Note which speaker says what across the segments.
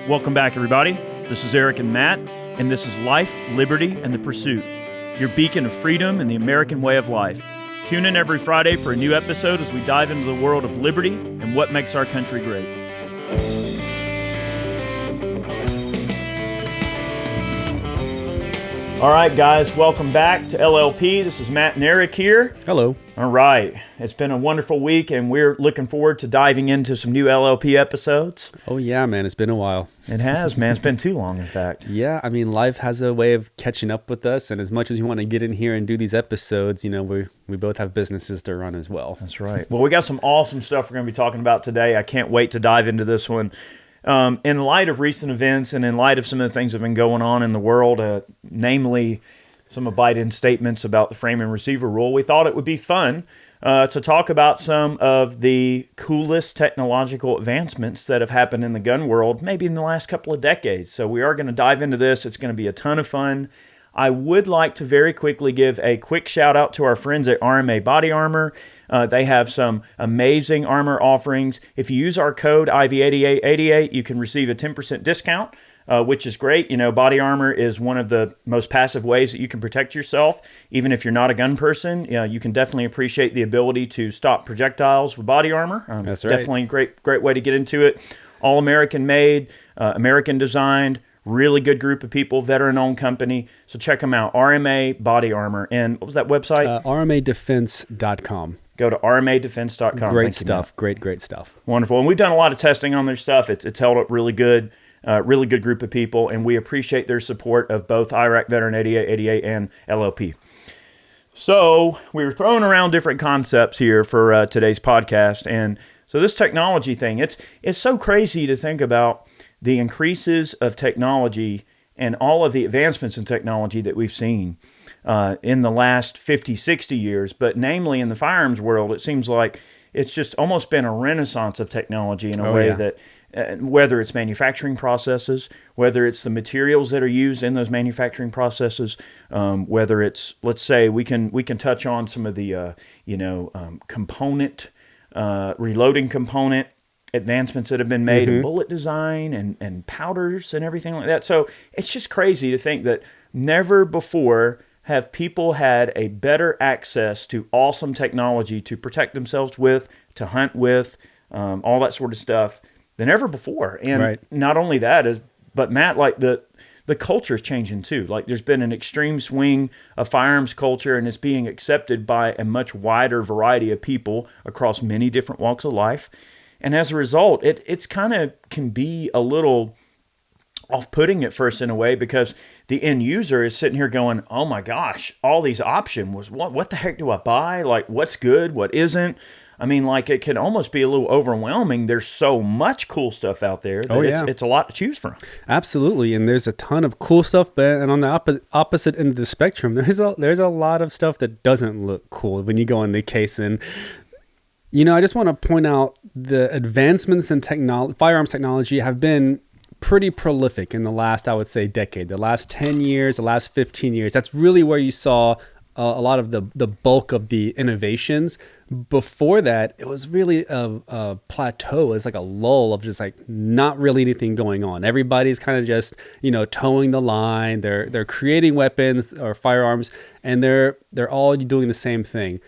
Speaker 1: Welcome back, everybody. This is Eric and Matt, and this is Life, Liberty, and the Pursuit, your beacon of freedom and the American way of life. Tune in every Friday for a new episode as we dive into the world of liberty and what makes our country great. All right, guys, welcome back to LLP. This is Matt and Eric here.
Speaker 2: Hello.
Speaker 1: All right. It's been a wonderful week, and we're looking forward to diving into some new LLP episodes.
Speaker 2: Oh, yeah, man. It's been a while.
Speaker 1: It has, man. It's been too long, in fact.
Speaker 2: Yeah, I mean, life has a way of catching up with us, and as much as you want to get in here and do these episodes, you know, we both have businesses to run as well.
Speaker 1: That's right. Well, we got some awesome stuff we're going to be talking about today. I can't wait to dive into this one. In light of recent events and in light of some of the things that have been going on in the world, namely some of Biden's statements about the frame and receiver rule, we thought it would be fun to talk about some of the coolest technological advancements that have happened in the gun world, maybe in the last couple of decades. So we are going to dive into this. It's going to be a ton of fun. I would like to very quickly give a quick shout out to our friends at Rma Body Armor. They have some amazing armor offerings. If you use our code IV8888, you can receive a 10% discount, which is great. You know, body armor is one of the most passive ways that you can protect yourself. Even if you're not a gun person, you can definitely appreciate the ability to stop projectiles with body armor.
Speaker 2: That's right.
Speaker 1: Definitely a great way to get into it. All American made, American designed. Really good group of people, veteran-owned company. So check them out, Rma Body Armor. And what was that website?
Speaker 2: RMAdefense.com.
Speaker 1: Go to rmadefense.com.
Speaker 2: Great stuff. Great stuff.
Speaker 1: Wonderful. And we've done a lot of testing on their stuff. It's held up really good. Really good group of people. And we appreciate their support of both Iraq Veteran 8888 and LLP. So we were throwing around different concepts here for today's podcast. And so this technology thing, it's so crazy to think about the increases of technology and all of the advancements in technology that we've seen in the last 50, 60 years. But namely in the firearms world, it seems like it's just almost been a renaissance of technology in a way that whether it's manufacturing processes, whether it's the materials that are used in those manufacturing processes, whether it's, let's say, we can touch on some of the, reloading component advancements that have been made in bullet design and powders and everything like that. So it's just crazy to think that never before have people had a better access to awesome technology to protect themselves with, to hunt with, all that sort of stuff than ever before. And not only that, but Matt, like the culture is changing too. Like there's been an extreme swing of firearms culture, and it's being accepted by a much wider variety of people across many different walks of life. And as a result, it's kind of can be a little off-putting at first in a way, because the end user is sitting here going, oh my gosh, all these options, what the heck do I buy? Like what's good, what isn't? I mean, like it can almost be a little overwhelming. There's so much cool stuff out there that it's a lot to choose from.
Speaker 2: Absolutely. And there's a ton of cool stuff, and on the opposite end of the spectrum, there's a lot of stuff that doesn't look cool when you go in the case. And you know, I just want to point out the advancements in firearms technology have been pretty prolific in the last, I would say, decade, the last 10 years, the last 15 years. That's really where you saw a lot of the bulk of the innovations. Before that, it was really a plateau. It's like a lull of just like not really anything going on. Everybody's kind of just, towing the line. They're creating weapons or firearms, and they're all doing the same thing.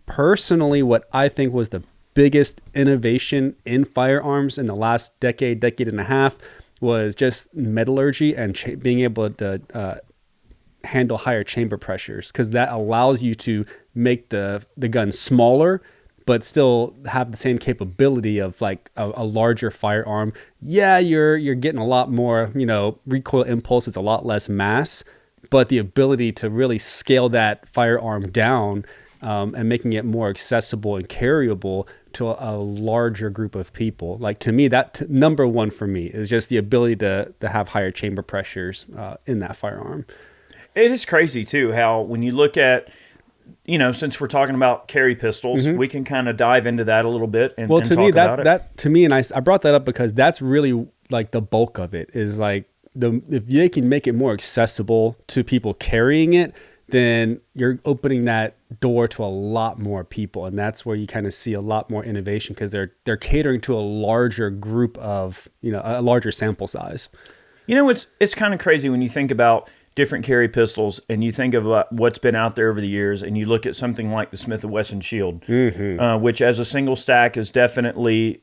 Speaker 2: Personally, what I think was the biggest innovation in firearms in the last decade and a half was just metallurgy and being able to handle higher chamber pressures, because that allows you to make the gun smaller but still have the same capability of like a larger firearm. Yeah, you're getting a lot more, recoil impulse. It's a lot less mass, but the ability to really scale that firearm down and making it more accessible and carryable to a larger group of people. Like to me, that number one for me is just the ability to have higher chamber pressures in that firearm.
Speaker 1: It is crazy too how when you look at, since we're talking about carry pistols, we can kind of dive into that a little bit and talk about it.
Speaker 2: I brought that up because that's really like the bulk of it is like if they can make it more accessible to people carrying it, then you're opening that door to a lot more people, and that's where you kind of see a lot more innovation because they're catering to a larger group of, a larger sample size.
Speaker 1: It's kind of crazy when you think about different carry pistols and you think of what's been out there over the years, and you look at something like the Smith & Wesson Shield, which as a single stack is definitely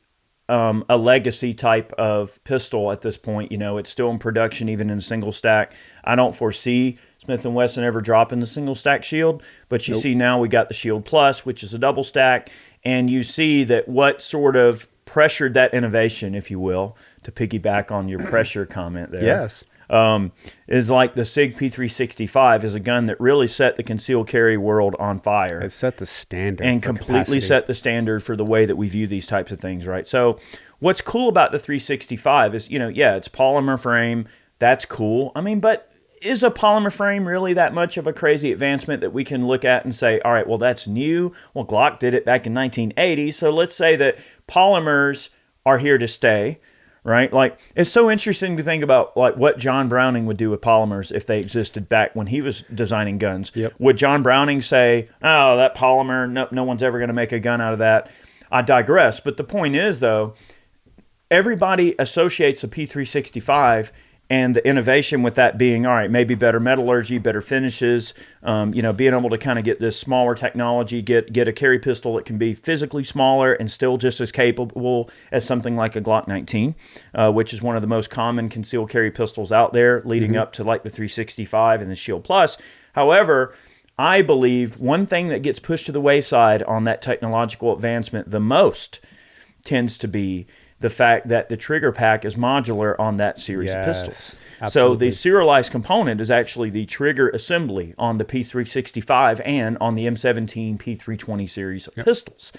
Speaker 1: a legacy type of pistol at this point. It's still in production even in single stack. I don't foresee Smith & Wesson ever dropping the single stack Shield, but you see now we got the Shield Plus, which is a double stack, and you see that what sort of pressured that innovation, if you will, to piggyback on your pressure comment there.
Speaker 2: Yes.
Speaker 1: Is like the SIG P365 is a gun that really set the concealed carry world on fire.
Speaker 2: It set the standard.
Speaker 1: And completely set the standard for the way that we view these types of things, right? So what's cool about the 365 is, it's polymer frame. That's cool. But is a polymer frame really that much of a crazy advancement that we can look at and say, all right, well, that's new. Well, Glock did it back in 1980. So let's say that polymers are here to stay. Right? Like, it's so interesting to think about like what John Browning would do with polymers if they existed back when he was designing guns.
Speaker 2: Yep.
Speaker 1: Would John Browning say, oh, that polymer, no one's ever going to make a gun out of that? I digress. But the point is, though, everybody associates a P365 and the innovation with that being, all right, maybe better metallurgy, better finishes, being able to kind of get this smaller technology, get a carry pistol that can be physically smaller and still just as capable as something like a Glock 19, which is one of the most common concealed carry pistols out there, leading up to like the 365 and the Shield Plus. However, I believe one thing that gets pushed to the wayside on that technological advancement the most tends to be the fact that the trigger pack is modular on that series of pistols.
Speaker 2: Absolutely.
Speaker 1: So the serialized component is actually the trigger assembly on the P365 and on the M17 P320 series of pistols.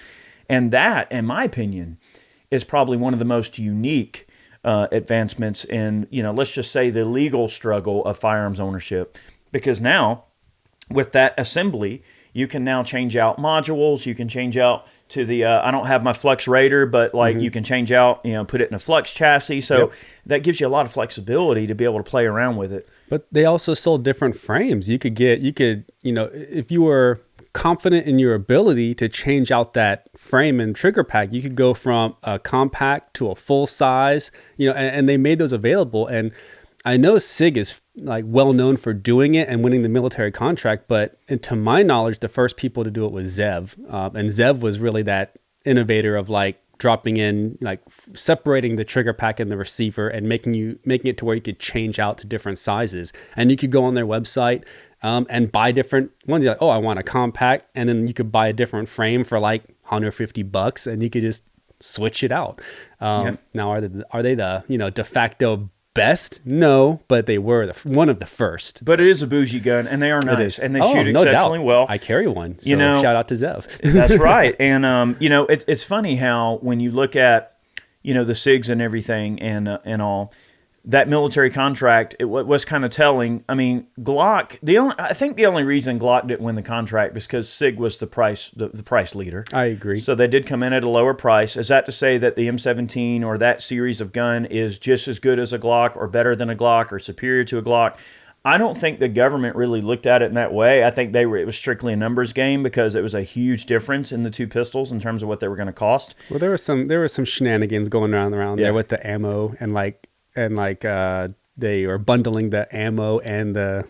Speaker 1: And that, in my opinion, is probably one of the most unique advancements in, let's just say the legal struggle of firearms ownership. Because now, with that assembly, you can now change out modules, you can change out to the, I don't have my Flux Raider, but like you can change out, put it in a Flux chassis. So that gives you a lot of flexibility to be able to play around with it.
Speaker 2: But they also sold different frames. You could, if you were confident in your ability to change out that frame and trigger pack, you could go from a compact to a full size, and they made those available. And I know SIG is like well known for doing it and winning the military contract, but to my knowledge, the first people to do it was Zev, and Zev was really that innovator of like dropping in, like separating the trigger pack and the receiver and making it to where you could change out to different sizes, and you could go on their website and buy different ones. You're like, oh, I want a compact, and then you could buy a different frame for like $150, and you could just switch it out. Now, are they the de facto best? No, but they were one of the first.
Speaker 1: But it is a bougie gun, and they are nice, and they shoot
Speaker 2: no
Speaker 1: exceptionally
Speaker 2: doubt.
Speaker 1: well.
Speaker 2: I carry one, so shout out to Zev.
Speaker 1: That's right. And it's funny how when you look at the SIGs and everything and all that military contract, it was kind of telling. I mean, Glock. I think the only reason Glock didn't win the contract was because SIG was the price leader.
Speaker 2: I agree.
Speaker 1: So they did come in at a lower price. Is that to say that the M17 or that series of gun is just as good as a Glock, or better than a Glock, or superior to a Glock? I don't think the government really looked at it in that way. I think it was strictly a numbers game because it was a huge difference in the two pistols in terms of what they were going to cost.
Speaker 2: Well, there were some shenanigans going around there with the ammo and they were bundling the ammo and the.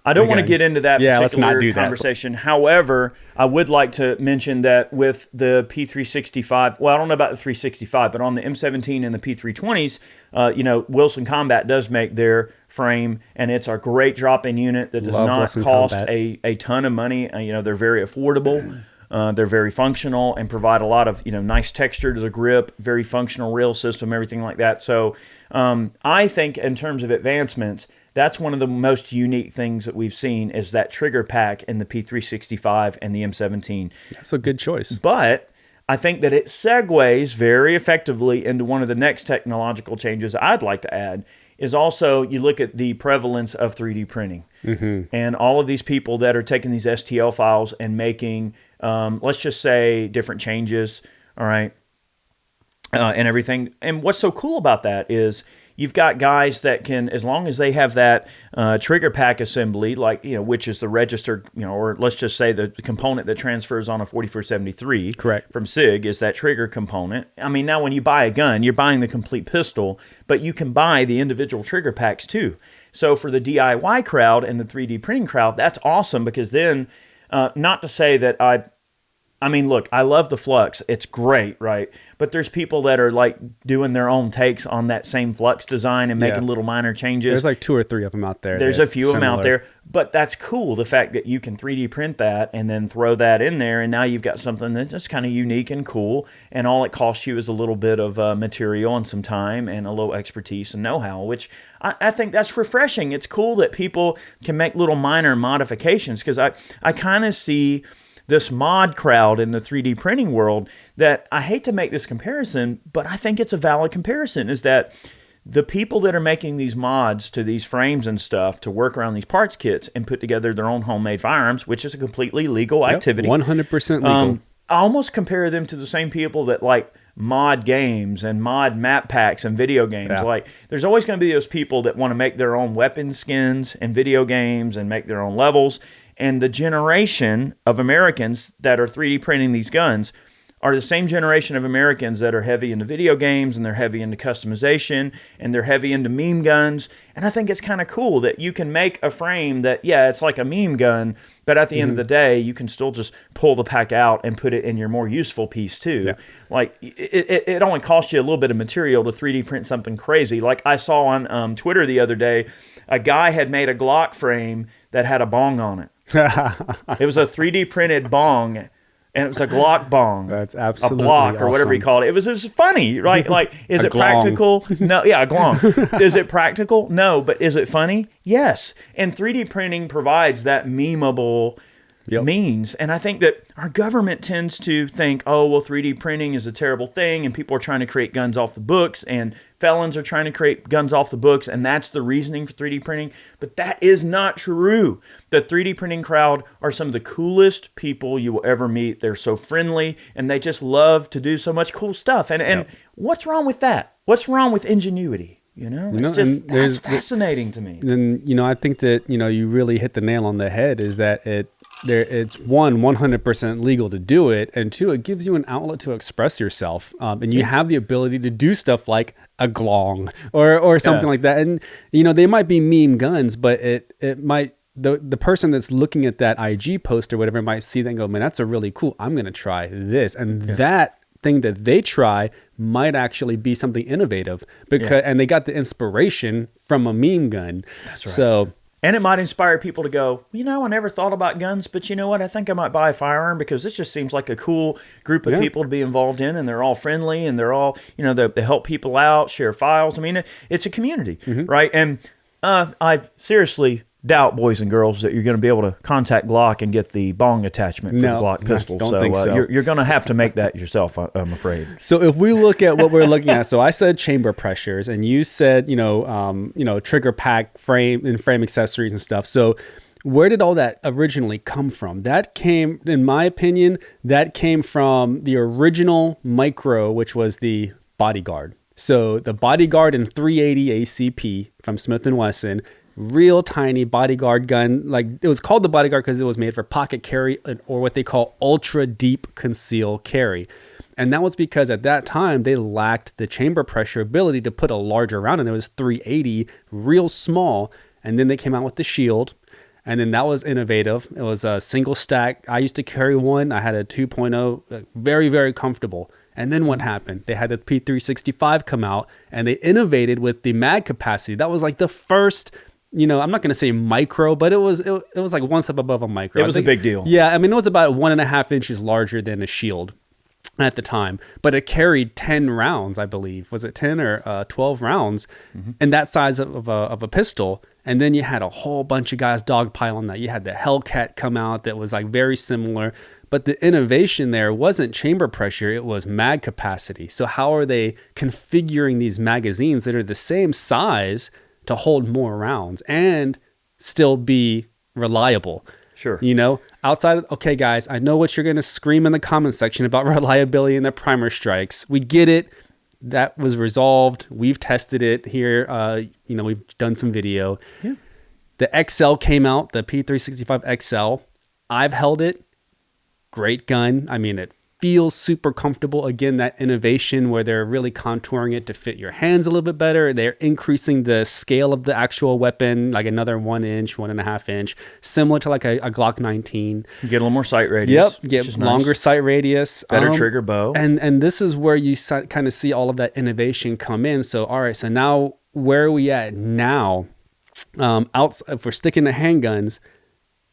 Speaker 1: I don't want to get into that particular
Speaker 2: let's not do
Speaker 1: conversation. However, I would like to mention that with the P365, well, I don't know about the 365, but on the M17 and the P320s, Wilson Combat does make their frame, and it's a great drop-in unit that does not
Speaker 2: Wilson
Speaker 1: cost
Speaker 2: Combat.
Speaker 1: a ton of money. They're very affordable. They're very functional and provide a lot of nice texture to the grip, very functional rail system, everything like that. So I think in terms of advancements, that's one of the most unique things that we've seen is that trigger pack in the P365 and the M17.
Speaker 2: That's a good choice.
Speaker 1: But I think that it segues very effectively into one of the next technological changes I'd like to add is also you look at the prevalence of 3D printing. And all of these people that are taking these STL files and making, let's just say, different changes, all right, and everything. And what's so cool about that is you've got guys that can, as long as they have that trigger pack assembly, like, which is the registered, or let's just say the component that transfers on a 4473
Speaker 2: Correct.
Speaker 1: from SIG is that trigger component. I mean, now when you buy a gun, you're buying the complete pistol, but you can buy the individual trigger packs too. So for the DIY crowd and the 3D printing crowd, that's awesome, because then, not to say that I mean, look, I love the Flux. It's great, right? But there's people that are like doing their own takes on that same Flux design and making little minor changes.
Speaker 2: There's like 2 or 3 of them out there.
Speaker 1: There's a few of them out there. But that's cool, the fact that you can 3D print that and then throw that in there, and now you've got something that's just kind of unique and cool, and all it costs you is a little bit of material and some time and a little expertise and know-how, which I think that's refreshing. It's cool that people can make little minor modifications, because I kind of see this mod crowd in the 3D printing world that, I hate to make this comparison, but I think it's a valid comparison, is that the people that are making these mods to these frames and stuff to work around these parts kits and put together their own homemade firearms, which is a completely legal activity.
Speaker 2: 100% legal.
Speaker 1: I almost compare them to the same people that like mod games and mod map packs and video games.
Speaker 2: Yeah.
Speaker 1: Like, there's always going to be those people that want to make their own weapon skins and video games and make their own levels. And the generation of Americans that are 3D printing these guns are the same generation of Americans that are heavy into video games, and they're heavy into customization, and they're heavy into meme guns. And I think it's kind of cool that you can make a frame that, it's like a meme gun, but at the end of the day, you can still just pull the pack out and put it in your more useful piece too. Yeah. Like, it only costs you a little bit of material to 3D print something crazy. Like, I saw on Twitter the other day, a guy had made a Glock frame that had a bong on it. It was a 3D printed bong, and it was a Glock bong.
Speaker 2: That's absolutely
Speaker 1: a block,
Speaker 2: awesome.
Speaker 1: or whatever he called it. It was funny, right? Like, is it
Speaker 2: glong.
Speaker 1: practical? No, yeah, a glong. Is it practical? No, but is it funny? Yes. And 3D printing provides that memeable means. And I think that our government tends to think, 3D printing is a terrible thing, and people are trying to create guns off the books, and felons are trying to create guns off the books, and that's the reasoning for 3D printing. But that is not true. The 3D printing crowd are some of the coolest people you will ever meet. They're so friendly, and they just love to do so much cool stuff. And what's wrong with that? What's wrong with ingenuity? It's just, that's fascinating to me.
Speaker 2: And, I think that, you really hit the nail on the head, is that it's 100% legal to do it, and 2, it gives you an outlet to express yourself, and you have the ability to do stuff like a glong or something like that. And they might be meme guns, but it might, the person that's looking at that IG post or whatever might see that and go, man, that's a really cool, I'm gonna try this, and that thing that they try might actually be something innovative, because and they got the inspiration from a meme gun.
Speaker 1: That's right.
Speaker 2: So.
Speaker 1: And it might inspire people to go, I never thought about guns, but you know what? I think I might buy a firearm, because this just seems like a cool group of people to be involved in, and they're all friendly, and they're all, they help people out, share files. I mean, it's a community, right? And I seriously doubt, boys and girls, that you're going to be able to contact Glock and get the bong attachment for the Glock pistol.
Speaker 2: Don't think so.
Speaker 1: You're going to have to make that yourself, I'm afraid.
Speaker 2: So if we look at what we're looking at, so I said chamber pressures, and you said, trigger pack, frame and frame accessories and stuff. So where did all that originally come from? That came, in my opinion, from the original micro, which was the Bodyguard. So the Bodyguard in 380 ACP from Smith & Wesson, real tiny Bodyguard gun. Like, it was called the Bodyguard because it was made for pocket carry, or what they call ultra deep conceal carry. And that was because at that time they lacked the chamber pressure ability to put a larger round in. It was 380, real small. And then they came out with the Shield, and then that was innovative. It was a single stack. I used to carry one. I had a 2.0, very, very comfortable. And then what happened? They had the P365 come out, and they innovated with the mag capacity. That was like the first, I'm not going to say micro, but it was like one step above a micro.
Speaker 1: It was a big deal.
Speaker 2: Yeah, I mean, it was about 1.5 inches larger than a Shield at the time, but it carried 10 rounds, I believe. Was it 10 or 12 rounds in that size of a pistol? And then you had a whole bunch of guys dogpile on that. You had the Hellcat come out that was like very similar, but the innovation there wasn't chamber pressure, it was mag capacity. So how are they configuring these magazines that are the same size to hold more rounds and still be reliable?
Speaker 1: Sure.
Speaker 2: Outside of, okay, guys, I know what you're going to scream in the comment section about reliability and the primer strikes. We get it. that was resolved. We've tested it here. We've done some video.
Speaker 1: Yeah.
Speaker 2: The XL came out, the P365 XL. I've held it. Great gun. I mean, it feels super comfortable. Again, that innovation where they're really contouring it to fit your hands a little bit better. They're increasing the scale of the actual weapon, like another 1 inch, 1.5 inch, similar to like a Glock 19.
Speaker 1: You get a little more sight radius.
Speaker 2: Yep, get longer
Speaker 1: nice.
Speaker 2: sight radius.
Speaker 1: Better trigger bow.
Speaker 2: And this is where you kind of see all of that innovation come in. So, all right, so now where are we at now? If we're sticking to handguns,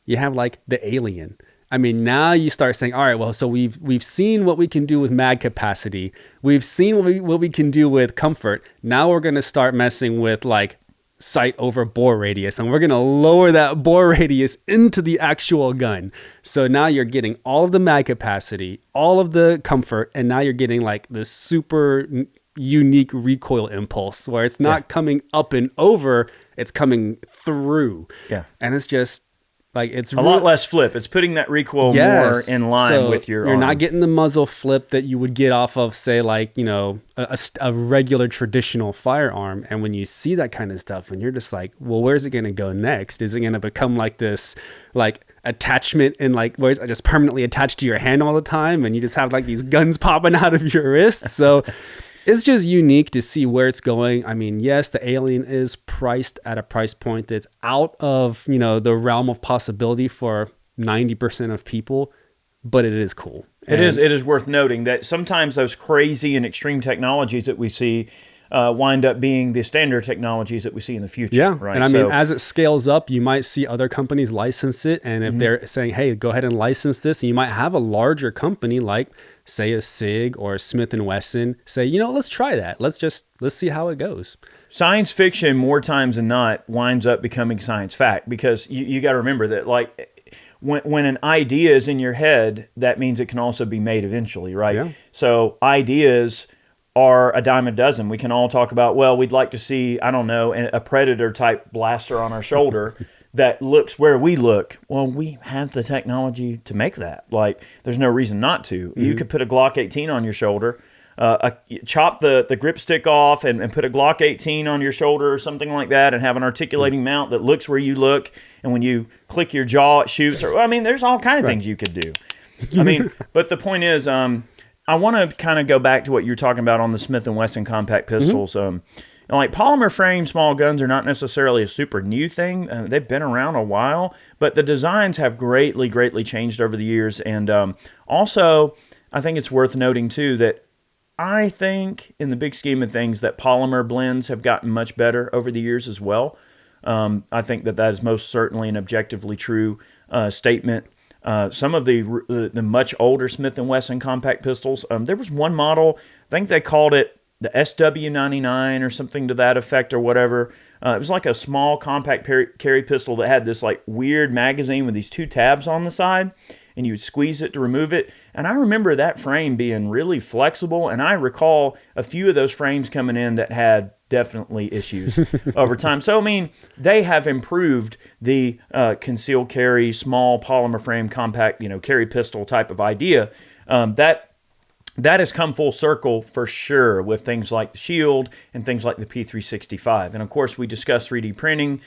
Speaker 2: you have like the Alien. I mean, now you start saying, all right, well, so we've seen what we can do with mag capacity. We've seen what we can do with comfort. Now we're going to start messing with like sight over bore radius, and we're going to lower that bore radius into the actual gun. So now you're getting all of the mag capacity, all of the comfort, and now you're getting like the super unique recoil impulse where it's not coming up and over, it's coming through.
Speaker 1: Yeah.
Speaker 2: And it's just, like it's
Speaker 1: a lot less flip. It's putting that recoil more in line with your
Speaker 2: You're
Speaker 1: arm.
Speaker 2: not getting the muzzle flip that you would get off of, say, like, a regular traditional firearm. And when you see that kind of stuff, and you're just like, well, where's it going to go next? Is it going to become like this, like attachment and like where it's just permanently attached to your hand all the time, and you just have like these guns popping out of your wrists? So it's just unique to see where it's going. I mean, yes, the Alien is priced at a price point that's out of, the realm of possibility for 90% of people, but it is cool.
Speaker 1: It is worth noting that sometimes those crazy and extreme technologies that we see wind up being the standard technologies that we see in the future.
Speaker 2: Yeah,
Speaker 1: right?
Speaker 2: And I mean, as it scales up, you might see other companies license it. And if they're saying, hey, go ahead and license this, and you might have a larger company like, say, a SIG or a Smith & Wesson say, let's try that. Let's see how it goes.
Speaker 1: Science fiction, more times than not, winds up becoming science fact, because you got to remember that, like, when an idea is in your head, that means it can also be made eventually, right? Yeah. So ideas are a dime a dozen. We can all talk about, well, we'd like to see, I don't know, a Predator type blaster on our shoulder that looks where we look. Well, we have the technology to make that. Like, there's no reason not to. You could put a Glock 18 on your shoulder, chop the grip stick off and put a Glock 18 on your shoulder or something like that, and have an articulating mount that looks where you look, and when you click your jaw, it shoots. Or, I mean, there's all kinds of things you could do. I mean, but the point is, I want to kind of go back to what you're talking about on the Smith & Wesson compact pistols. Like polymer frame small guns are not necessarily a super new thing. They've been around a while, but the designs have greatly changed over the years. And also, I think it's worth noting too that I think in the big scheme of things that polymer blends have gotten much better over the years as well. I think that is most certainly an objectively true statement. Some of the much older Smith & Wesson compact pistols, there was one model, I think they called it the SW99 or something to that effect or whatever. It was like a small compact carry pistol that had this like weird magazine with these two tabs on the side, and you would squeeze it to remove it. And I remember that frame being really flexible, and I recall a few of those frames coming in that had definitely issues over time. So, I mean, they have improved the concealed carry, small polymer frame, compact, carry pistol type of idea. That has come full circle for sure with things like the Shield and things like the P365. And of course, we discussed 3D printing.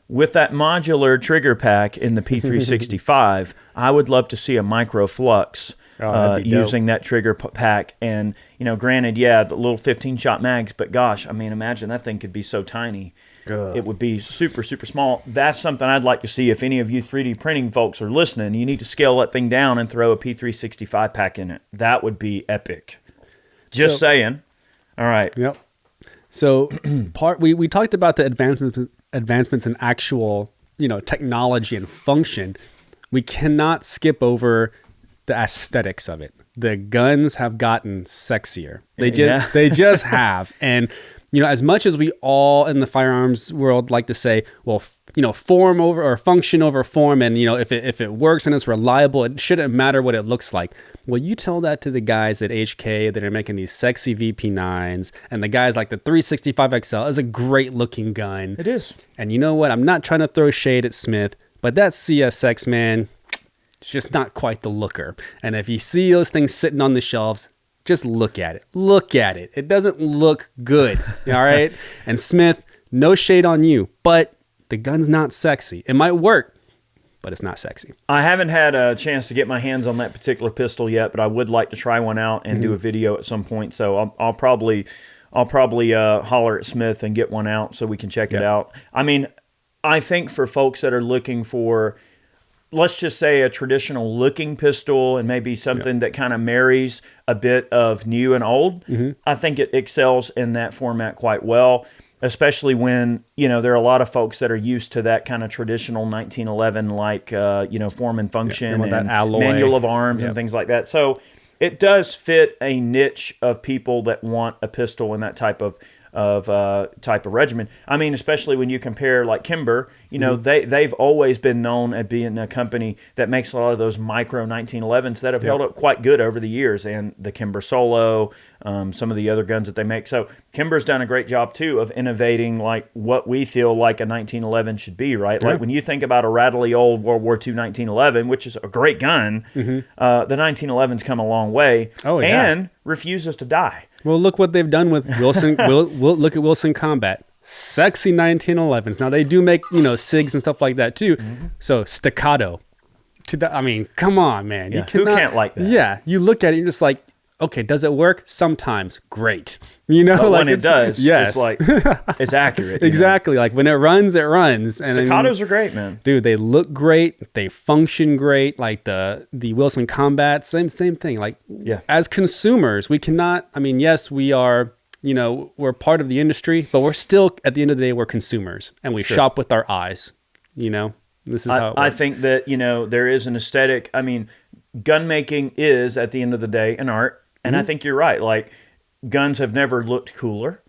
Speaker 1: With that modular trigger pack in the P365, I would love to see a micro flux using that trigger pack. And, granted, the little 15-shot mags, but gosh, I mean, imagine that thing could be so tiny. It would be super small. That's something I'd like to see. If any of you 3D printing folks are listening, you need to scale that thing down and throw a P365 pack in it. That would be epic. Just saying. All right.
Speaker 2: Yep. So we talked about the advancements in actual, technology and function. We cannot skip over the aesthetics of it. The guns have gotten sexier. They just have. And as much as we all in the firearms world like to say, well, form over or function over form, and if it works and it's reliable, it shouldn't matter what it looks like. Well, you tell that to the guys at HK that are making these sexy VP9s, and the guys like the 365 XL is a great looking gun.
Speaker 1: It is.
Speaker 2: And you know what? I'm not trying to throw shade at Smith, but that CSX, man, it's just not quite the looker. And if you see those things sitting on the shelves, Just look at it. Look at it. It doesn't look good. All right. And Smith, no shade on you, but the gun's not sexy. It might work, but it's not sexy.
Speaker 1: I haven't had a chance to get my hands on that particular pistol yet, but I would like to try one out and do a video at some point. So I'll probably holler at Smith and get one out so we can check it out. I mean, I think for folks that are looking for, let's just say, a traditional looking pistol and maybe something that kind of marries a bit of new and old, I think it excels in that format quite well. Especially when, there are a lot of folks that are used to that kind of traditional 1911, like, form and function and
Speaker 2: that alloy.
Speaker 1: manual of arms and things like that. So it does fit a niche of people that want a pistol in that type of regimen. I mean, especially when you compare like Kimber, they've always been known as being a company that makes a lot of those micro 1911s that have held up quite good over the years, and the Kimber Solo, some of the other guns that they make. So Kimber's done a great job too of innovating like what we feel like a 1911 should be, right? Like when you think about a rattly old World War II 1911, which is a great gun, the 1911's come a long way and refuses to die.
Speaker 2: Well, look what they've done with Wilson. we'll look at Wilson Combat. Sexy 1911s. Now, they do make, SIGs and stuff like that, too. So, staccato. I mean, come on, man.
Speaker 1: Yeah. Who can't like that?
Speaker 2: Yeah. You look at it, you're just like, okay, does it work? Sometimes. Great.
Speaker 1: But when it does,
Speaker 2: yes.
Speaker 1: it's like, it's accurate.
Speaker 2: Exactly. Like, when it runs, it runs. And
Speaker 1: Staccatos are great, man.
Speaker 2: Dude, they look great. They function great. Like, the Wilson Combat, same thing. Like, as consumers, we cannot, yes, we are, we're part of the industry, but we're still, at the end of the day, we're consumers. And we shop with our eyes, This is how it works.
Speaker 1: I think that, there is an aesthetic. I mean, gun making is, at the end of the day, an art. And I think you're right. Like, guns have never looked cooler.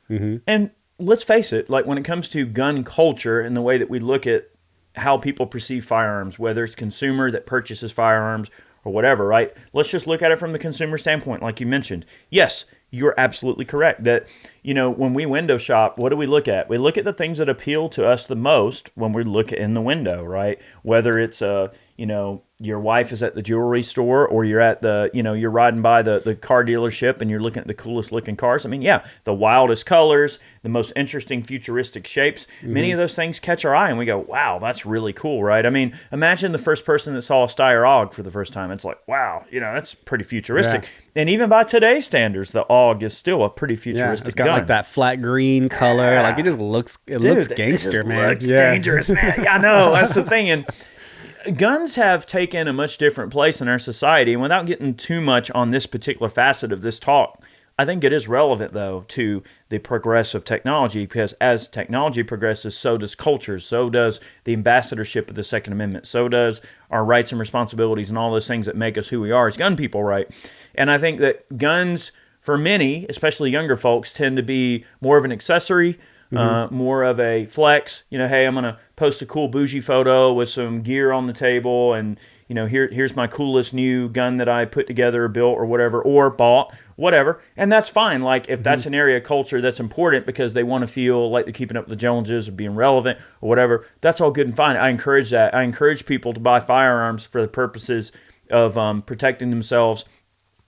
Speaker 1: And let's face it, like when it comes to gun culture and the way that we look at how people perceive firearms, whether it's consumer that purchases firearms or whatever, right? Let's just look at it from the consumer standpoint, like you mentioned. Yes, you're absolutely correct that, when we window shop, what do we look at? We look at the things that appeal to us the most when we look in the window, right? Whether it's, your wife is at the jewelry store or you're at the, you're riding by the car dealership and you're looking at the coolest looking cars. I mean, the wildest colors, the most interesting futuristic shapes. Many of those things catch our eye and we go, wow, that's really cool, right? I mean, imagine the first person that saw a Steyr AUG for the first time. It's like, wow, that's pretty futuristic. And even by today's standards, the AUG is still a pretty futuristic
Speaker 2: it's got
Speaker 1: gun.
Speaker 2: Like that flat green color. Like it just looks, looks gangster, man.
Speaker 1: Looks dangerous, man. I know. That's the thing. And guns have taken a much different place in our society. And without getting too much on this particular facet of this talk, I think it is relevant, though, to the progress of technology, because as technology progresses, so does culture, so does the ambassadorship of the Second Amendment, so does our rights and responsibilities and all those things that make us who we are as gun people, right? And I think that guns, for many, especially younger folks, tend to be more of an accessory, more of a flex. Hey, I'm going to post a cool bougie photo with some gear on the table and, here's my coolest new gun that I put together or built or whatever, or bought, whatever. And that's fine. Like if that's an area of culture that's important because they want to feel like they're keeping up with the Joneses or being relevant or whatever, that's all good and fine. I encourage that. I encourage people to buy firearms for the purposes of protecting themselves.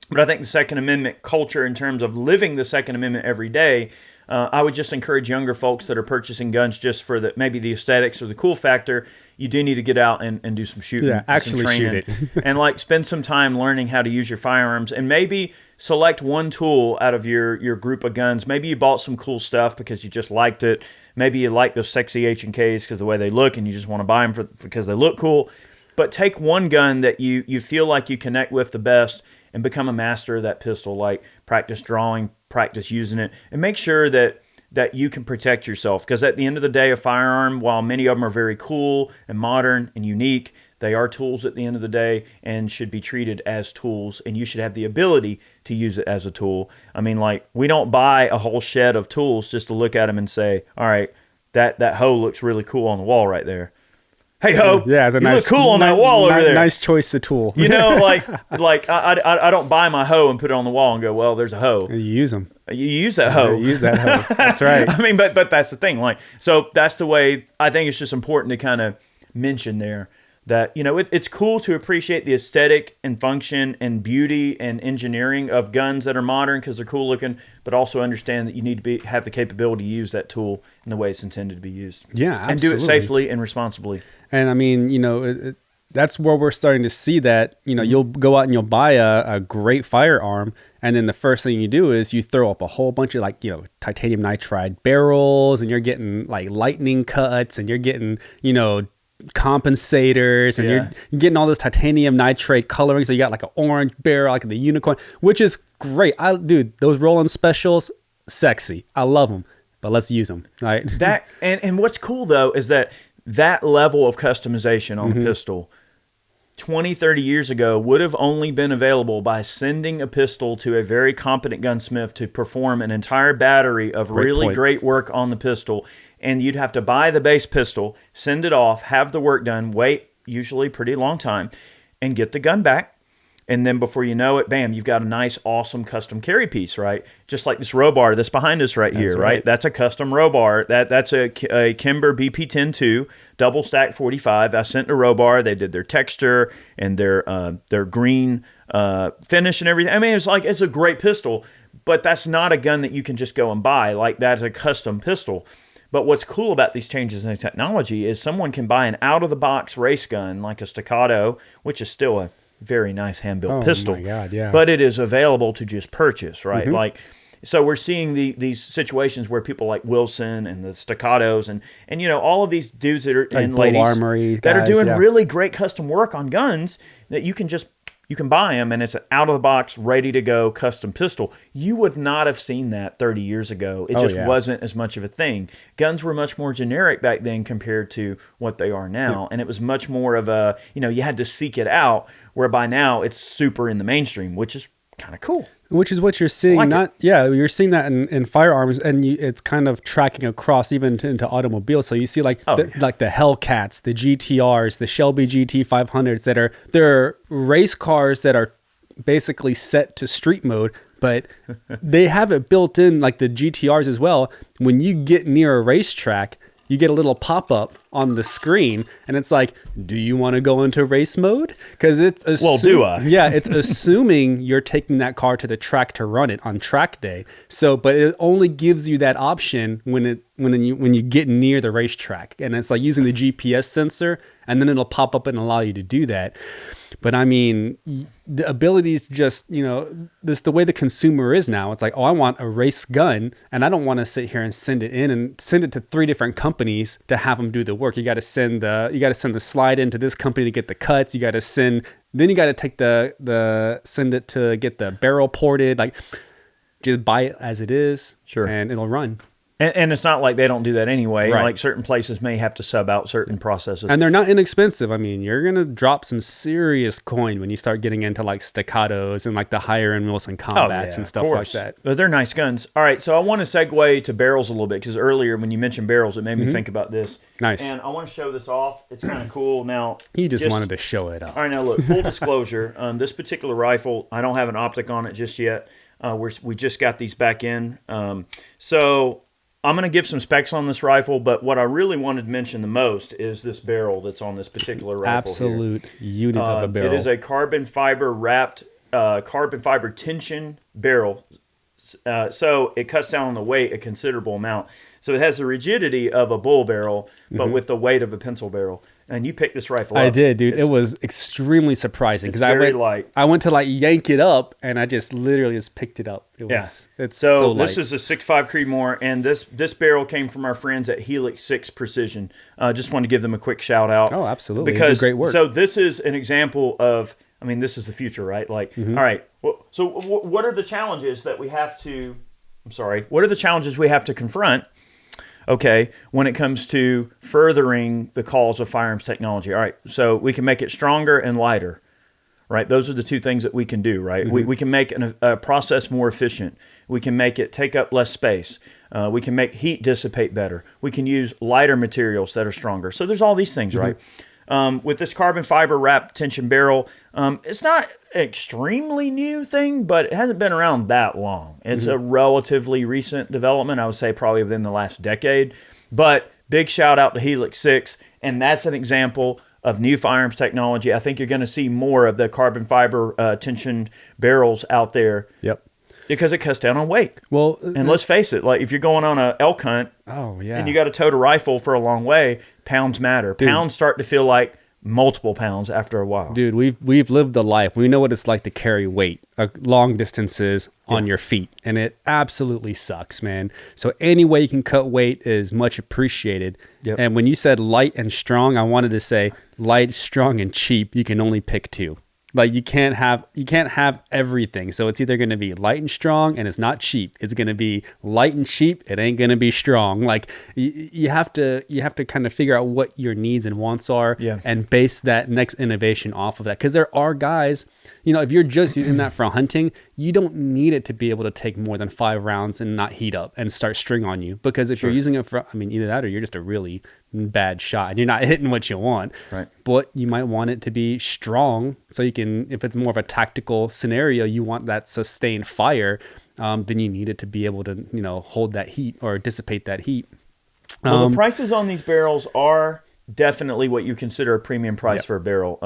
Speaker 1: But I think the Second Amendment culture, in terms of living the Second Amendment every day, I would just encourage younger folks that are purchasing guns just for maybe the aesthetics or the cool factor. You do need to get out and do some shooting.
Speaker 2: Yeah, actually
Speaker 1: some
Speaker 2: shoot it.
Speaker 1: and spend some time learning how to use your firearms and maybe select one tool out of your group of guns. Maybe you bought some cool stuff because you just liked it. Maybe you like those sexy H&Ks because the way they look and you just want to buy them because they look cool. But take one gun that you feel like you connect with the best and become a master of that pistol. Like practice drawing, practice using it, and make sure that you can protect yourself. Because at the end of the day, a firearm, while many of them are very cool and modern and unique, they are tools at the end of the day and should be treated as tools, and you should have the ability to use it as a tool. I mean, like, we don't buy a whole shed of tools just to look at them and say, all right, that hoe looks really cool on the wall right there. Hey ho!
Speaker 2: Yeah, it's a
Speaker 1: you look cool on that wall over there.
Speaker 2: Nice choice of tool.
Speaker 1: like I don't buy my hoe and put it on the wall and go, well, there's a hoe.
Speaker 2: You use them.
Speaker 1: You use that hoe.
Speaker 2: You use that hoe. That's right.
Speaker 1: I mean, but that's the thing. Like, so that's the way. I think it's just important to kind of mention there that, it's cool to appreciate the aesthetic and function and beauty and engineering of guns that are modern because they're cool looking, but also understand that you need to have the capability to use that tool in the way it's intended to be used.
Speaker 2: Yeah, absolutely.
Speaker 1: And do it safely and responsibly.
Speaker 2: And I mean, that's where we're starting to see that, you'll go out and you'll buy a great firearm, and then the first thing you do is you throw up a whole bunch of titanium nitride barrels, and you're getting like lightning cuts, and you're getting, compensators, and you're getting all this titanium nitrate coloring. So you got like an orange barrel, like the unicorn, which is great. Dude, those Roland specials, sexy. I love them, but let's use them. Right.
Speaker 1: That and what's cool though is that level of customization on the pistol 20, 30 years ago would have only been available by sending a pistol to a very competent gunsmith to perform an entire battery of great work on the pistol. And you'd have to buy the base pistol, send it off, have the work done, wait usually pretty long time, and get the gun back. And then before you know it, bam, you've got a nice, awesome custom carry piece, right? Just like this row bar that's behind us here, right? That's a custom row bar. That's a Kimber BP-10-2 double stack 45. I sent the row bar. They did their texture and their green finish and everything. I mean, it's a great pistol, but that's not a gun that you can just go and buy. Like, that's a custom pistol. But what's cool about these changes in technology is someone can buy an out-of-the-box race gun like a Staccato, which is still a very nice hand-built pistol.
Speaker 2: Oh my God, yeah.
Speaker 1: But it is available to just purchase, right? Like, so we're seeing these situations where people like Wilson and the Staccatos and all of these dudes that are
Speaker 2: like
Speaker 1: and ladies
Speaker 2: Armory
Speaker 1: that
Speaker 2: guys,
Speaker 1: are doing really great custom work on guns that you can buy them, and it's an out-of-the-box, ready-to-go custom pistol. You would not have seen that 30 years ago. It just wasn't as much of a thing. Guns were much more generic back then compared to what they are now, and it was much more of a, you had to seek it out, where by now it's super in the mainstream, which is kind of cool.
Speaker 2: Which is what you're seeing. You're seeing that in firearms, and it's kind of tracking across even into automobiles. So you see like the Hellcats, the GTRs, the Shelby GT 500s they're race cars that are basically set to street mode, but they have it built in, like the GTRs as well. When you get near a racetrack, you get a little pop-up on the screen, and it's like, do you want to go into race mode? Because it's
Speaker 1: do I?
Speaker 2: Yeah, it's assuming you're taking that car to the track to run it on track day. So, but it only gives you that option when you get near the racetrack, and it's like using the GPS sensor, and then it'll pop up and allow you to do that. But I mean, the ability is just, this the way the consumer is now. It's like, I want a race gun, and I don't want to sit here and send it to 3 different companies to have them do the work. You got to send the slide into this company to get the cuts. You got to send take send it to get the barrel ported. Like, just buy it as it is,
Speaker 1: sure,
Speaker 2: and it'll run.
Speaker 1: And it's not like they don't do that anyway.
Speaker 2: Right.
Speaker 1: Like, certain places may have to sub out certain processes.
Speaker 2: And they're not inexpensive. I mean, you're going to drop some serious coin when you start getting into like Staccatos and like the higher end Wilson Combats and stuff like that.
Speaker 1: But they're nice guns. All right, so I want to segue to barrels a little bit, because earlier when you mentioned barrels, it made me think about this.
Speaker 2: Nice.
Speaker 1: And I want to show this off. It's kind of cool. Now,
Speaker 2: he just wanted to show it off.
Speaker 1: All right, now look, full disclosure, this particular rifle, I don't have an optic on it just yet. We just got these back in. So I'm going to give some specs on this rifle, but what I really wanted to mention the most is this barrel that's on this particular rifle.
Speaker 2: Absolute unit of a barrel.
Speaker 1: It is a carbon fiber wrapped, carbon fiber tension barrel. So it cuts down on the weight a considerable amount. So it has the rigidity of a bull barrel, but with the weight of a pencil barrel. And you picked this rifle up.
Speaker 2: I did, dude. It was extremely surprising because I went to like yank it up, and I just literally just picked it up. It's so light.
Speaker 1: This is a 6.5 Creedmoor, and this barrel came from our friends at Helix 6 Precision. Just wanted to give them a quick shout out.
Speaker 2: Oh, absolutely.
Speaker 1: Because
Speaker 2: they do great work.
Speaker 1: So this is an example of, I mean, this is the future, right? Like, all right. Well, so what are the challenges that we have to? What are the challenges we have to confront? Okay, when it comes to furthering the cause of firearms technology. All right, so we can make it stronger and lighter, right? Those are the two things that we can do, right? We can make a process more efficient. We can make it take up less space. We can make heat dissipate better. We can use lighter materials that are stronger. So there's all these things, right? With this carbon fiber wrapped tension barrel, it's not an extremely new thing, but it hasn't been around that long. It's a relatively recent development, I would say probably within the last decade. But big shout out to Helix 6, and that's an example of new firearms technology. I think you're going to see more of the carbon fiber tensioned barrels out there.
Speaker 2: Yep.
Speaker 1: Because it cuts down on weight.
Speaker 2: Well,
Speaker 1: and let's face it, like if you're going on a elk hunt, and you got to tote a rifle for a long way, pounds matter.
Speaker 2: Dude.
Speaker 1: Pounds start to feel like multiple pounds after a while.
Speaker 2: Dude, we've lived the life. We know what it's like to carry weight long distances on your feet, and it absolutely sucks, man. So any way you can cut weight is much appreciated.
Speaker 1: Yep.
Speaker 2: And when you said light and strong, I wanted to say light, strong, and cheap. You can only pick two. Like you can't have everything. So it's either going to be light and strong, and it's not cheap. It's going to be light and cheap. It ain't going to be strong. Like you have to kind of figure out what your needs and wants are, and base that next innovation off of that. Because there are guys, if you're just using that for hunting, you don't need it to be able to take more than 5 rounds and not heat up and start string on you. Because if you're using it for, either that or you're just a really bad shot and you're not hitting what you want.
Speaker 1: Right.
Speaker 2: But you might want it to be strong, so you can, if it's more of a tactical scenario, you want that sustained fire, then you need it to be able to hold that heat or dissipate that heat.
Speaker 1: Well, the prices on these barrels are definitely what you consider a premium price for a barrel.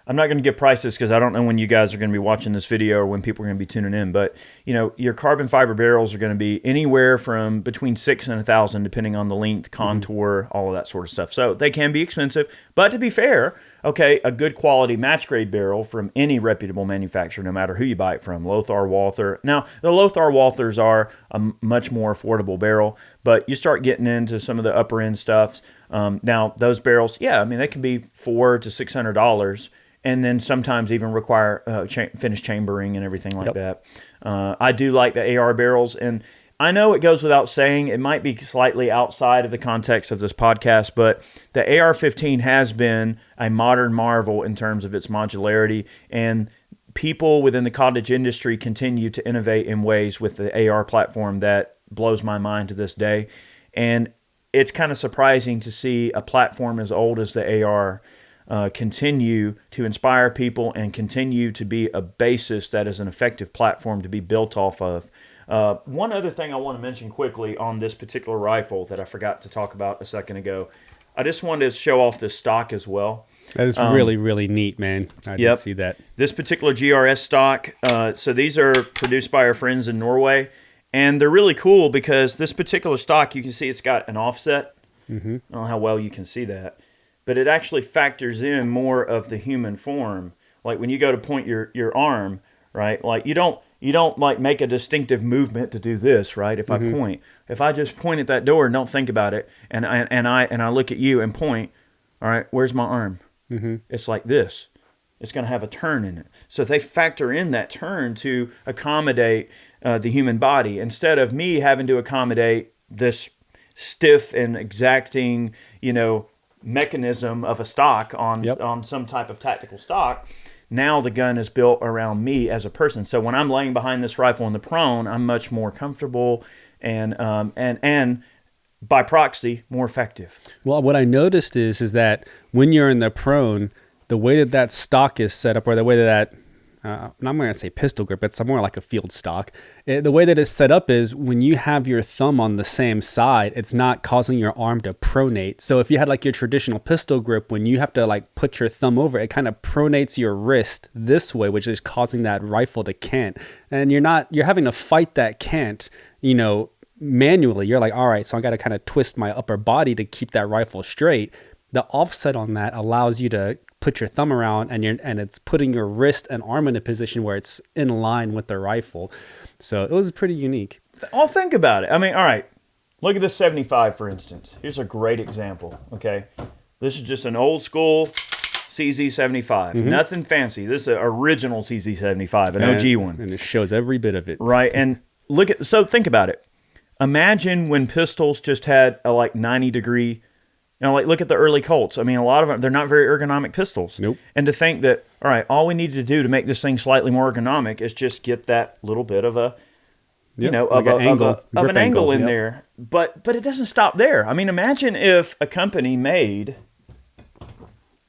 Speaker 1: I'm not going to give prices because I don't know when you guys are going to be watching this video or when people are going to be tuning in. But your carbon fiber barrels are going to be anywhere from between $6,000 and $1,000, depending on the length, contour, all of that sort of stuff. So they can be expensive. But to be fair, a good quality match grade barrel from any reputable manufacturer, no matter who you buy it from, Lothar, Walther. Now the Lothar Walthers are a much more affordable barrel, but you start getting into some of the upper end stuffs. Now those barrels, they can be $400 to $600. And then sometimes even require finished chambering and everything like that. I do like the AR barrels. And I know it goes without saying, it might be slightly outside of the context of this podcast, but the AR-15 has been a modern marvel in terms of its modularity. And people within the cottage industry continue to innovate in ways with the AR platform that blows my mind to this day. And it's kind of surprising to see a platform as old as the AR continue to inspire people and continue to be a basis that is an effective platform to be built off of. One other thing I want to mention quickly on this particular rifle that I forgot to talk about a second ago, I just wanted to show off the stock as well.
Speaker 2: That is really, really neat, man. I did see that.
Speaker 1: This particular GRS stock, so these are produced by our friends in Norway, and they're really cool because this particular stock, you can see it's got an offset. I don't know how well you can see that. But it actually factors in more of the human form. Like when you go to point your arm, right? Like you don't like make a distinctive movement to do this, right? If I point, if I just point at that door and don't think about it, and I look at you and point, all right, where's my arm? It's like this. It's going to have a turn in it. So they factor in that turn to accommodate the human body instead of me having to accommodate this stiff and exacting, mechanism of a stock on some type of tactical stock. Now the gun is built around me as a person. So when I'm laying behind this rifle in the prone, I'm much more comfortable and by proxy more effective.
Speaker 2: Well, what I noticed is that when you're in the prone, the way that stock is set up, or the way that I'm not going to say pistol grip, it's more like a field stock. The way that it's set up is when you have your thumb on the same side, it's not causing your arm to pronate. So if you had like your traditional pistol grip, when you have to like put your thumb over, it kind of pronates your wrist this way, which is causing that rifle to cant. And you're having to fight that cant, manually. You're like, all right, so I got to kind of twist my upper body to keep that rifle straight. The offset on that allows you to put your thumb around and it's putting your wrist and arm in a position where it's in line with the rifle. So it was pretty unique.
Speaker 1: I'll think about it. All right, look at this 75, for instance. Here's a great example, okay? This is just an old school CZ75. Nothing fancy. This is an original CZ75, an OG one.
Speaker 2: And it shows every bit of it.
Speaker 1: Right, and so think about it. Imagine when pistols just had a 90-degree... look at the early Colts. A lot of them, they're not very ergonomic pistols.
Speaker 2: Nope.
Speaker 1: And to think that, all right, all we need to do to make this thing slightly more ergonomic is just get that little bit of a, an angle in there. But it doesn't stop there. Imagine if a company made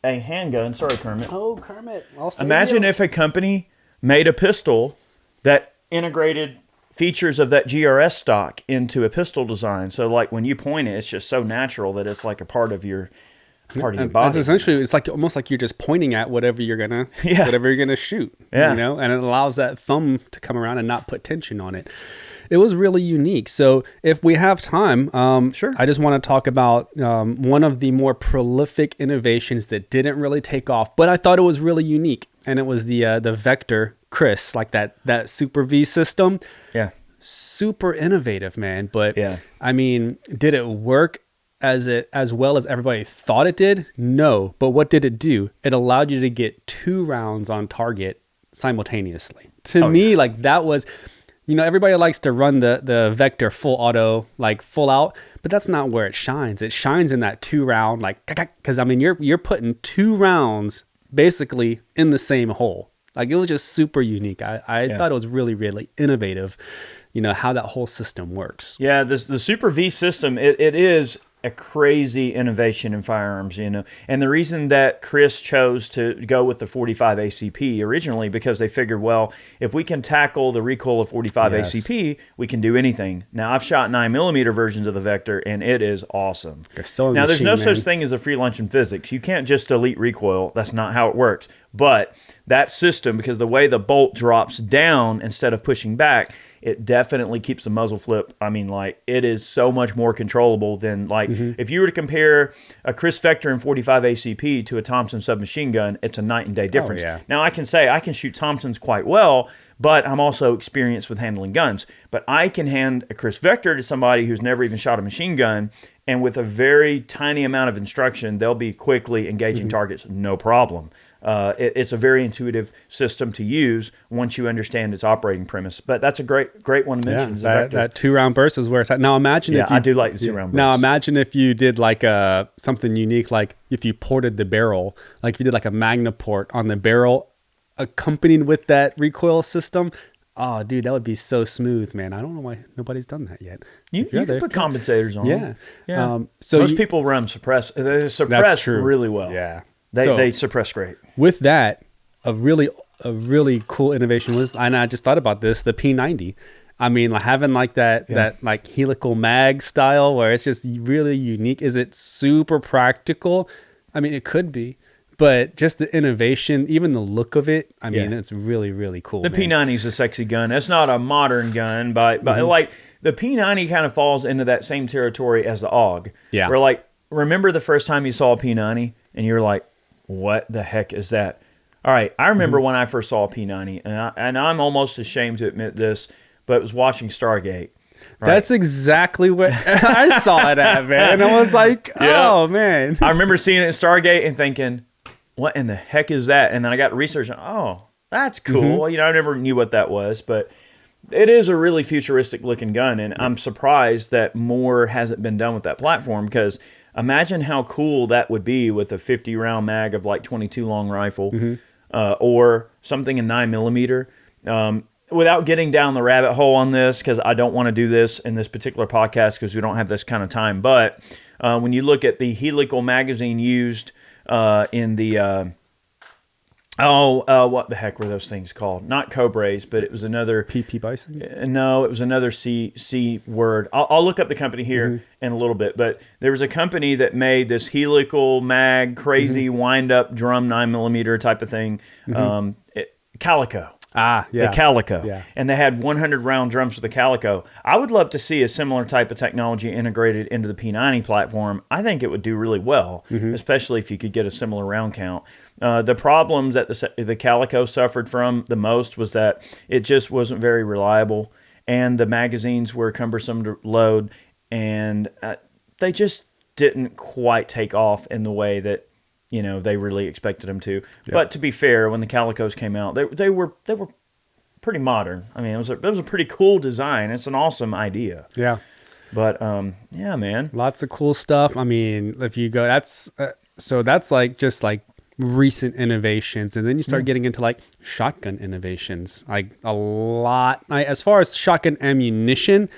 Speaker 1: a handgun. Sorry, Kermit.
Speaker 2: Oh, Kermit.
Speaker 1: Imagine if a company made a pistol that integrated features of that GRS stock into a pistol design. So like when you point it, it's just so natural that it's like a part of your part of your body.
Speaker 2: That's essentially, it's like almost like you're just pointing at whatever you're gonna shoot.
Speaker 1: Yeah.
Speaker 2: You know, and it allows that thumb to come around and not put tension on it. It was really unique. So if we have time,
Speaker 1: Sure.
Speaker 2: I just want to talk about one of the more prolific innovations that didn't really take off, but I thought it was really unique, and it was the Vector Chris, like that Super V system.
Speaker 1: Yeah.
Speaker 2: Super innovative, man. But
Speaker 1: Yeah.
Speaker 2: I mean, did it work as well as everybody thought it did? No. But what did it do? It allowed you to get 2 rounds on target simultaneously. To me, like that was, you know, everybody likes to run the Vector full auto, like full out, but that's not where it shines. It shines in that 2 round, like, because I mean, you're putting 2 rounds basically in the same hole. Like it was just super unique. I thought it was really, really innovative, you know, how that whole system works.
Speaker 1: Yeah, the Super V system, it is a crazy innovation in firearms, you know. And the reason that Chris chose to go with the 45 ACP originally, because they figured, well, if we can tackle the recoil of 45 ACP, we can do anything. Now, I've shot 9mm versions of the Vector, and it is awesome. Now, there's no such thing as a free lunch in physics. You can't just delete recoil. That's not how it works. But that system, because the way the bolt drops down instead of pushing back, it definitely keeps the muzzle flip. I mean, like, it is so much more controllable than, like, if you were to compare a Chris Vector in 45 ACP to a Thompson submachine gun, it's a night and day difference.
Speaker 2: Oh, yeah.
Speaker 1: Now, I can say I can shoot Thompsons quite well, but I'm also experienced with handling guns. But I can hand a Chris Vector to somebody who's never even shot a machine gun, and with a very tiny amount of instruction, they'll be quickly engaging targets, no problem. It's a very intuitive system to use once you understand its operating premise. But that's a great one to mention.
Speaker 2: That 2 round burst is where it's at. Now imagine if you,
Speaker 1: I do like the 2 round burst.
Speaker 2: Now imagine if you did like something unique, like if you ported the barrel, like if you did like a Magna port on the barrel, accompanied with that recoil system. Oh, dude, that would be so smooth, man. I don't know why nobody's done that yet.
Speaker 1: You can put compensators on them.
Speaker 2: Yeah.
Speaker 1: So most people run they suppress really well.
Speaker 2: Yeah.
Speaker 1: They suppress great.
Speaker 2: With that, a really cool innovation was, and I just thought about this, the P90. I mean, like having like that like helical mag style where it's just really unique. Is it super practical? I mean, it could be. But just the innovation, even the look of it, I mean, it's really, really cool.
Speaker 1: The P90 is a sexy gun. It's not a modern gun, but like the P90 kind of falls into that same territory as the AUG.
Speaker 2: Yeah.
Speaker 1: Where, like, remember the first time you saw a P90 and you were like, what the heck is that? All right, I remember when I first saw a P90, and I'm almost ashamed to admit this, but it was watching Stargate. Right?
Speaker 2: That's exactly what I saw it at, man. I was like, oh, man.
Speaker 1: I remember seeing it in Stargate and thinking, what in the heck is that? And then I got to research, oh, that's cool. You know, I never knew what that was, but it is a really futuristic looking gun, and I'm surprised that more hasn't been done with that platform, because imagine how cool that would be with a 50 round mag of like 22 long rifle, or something in 9mm. Without getting down the rabbit hole on this, because I don't want to do this in this particular podcast because we don't have this kind of time, but when you look at the helical magazine used in the what the heck were those things called? Not Cobras, but it was another
Speaker 2: PP Bisons.
Speaker 1: No, it was another C word. I'll look up the company here in a little bit, but there was a company that made this helical mag, crazy wind up drum 9mm type of thing. Calico.
Speaker 2: Ah, yeah.
Speaker 1: The Calico.
Speaker 2: Yeah.
Speaker 1: And they had 100 round drums for the Calico. I would love to see a similar type of technology integrated into the P90 platform. I think it would do really well, especially if you could get a similar round count. The problems that the Calico suffered from the most was that it just wasn't very reliable, and the magazines were cumbersome to load, and they just didn't quite take off in the way that they really expected them to. Yep. But to be fair, when the Calicos came out, they were pretty modern. I mean, it was a pretty cool design. It's an awesome idea.
Speaker 2: Yeah.
Speaker 1: But yeah, man,
Speaker 2: lots of cool stuff. I mean, if you go, that's like just like recent innovations, and then you start getting into like shotgun innovations, like a lot. As far as shotgun ammunition,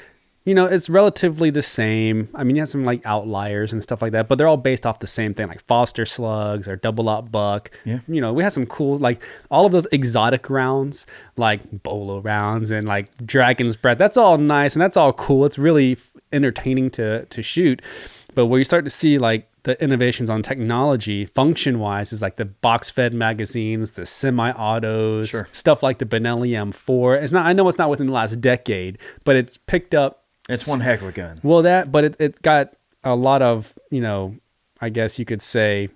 Speaker 2: it's relatively the same. I mean, you have some like outliers and stuff like that, but they're all based off the same thing, like Foster slugs or double aught buck.
Speaker 1: Yeah.
Speaker 2: We had some cool, like all of those exotic rounds, like bolo rounds and like dragon's breath. That's all nice and that's all cool. It's really entertaining to shoot. But where you start to see like the innovations on technology, function-wise, is like the box-fed magazines, the semi-autos, stuff like the Benelli M4. It's not. I know it's not within the last decade, but it's picked up.
Speaker 1: It's one heck of a gun.
Speaker 2: Well, but it got a lot of, you know, I guess you could say,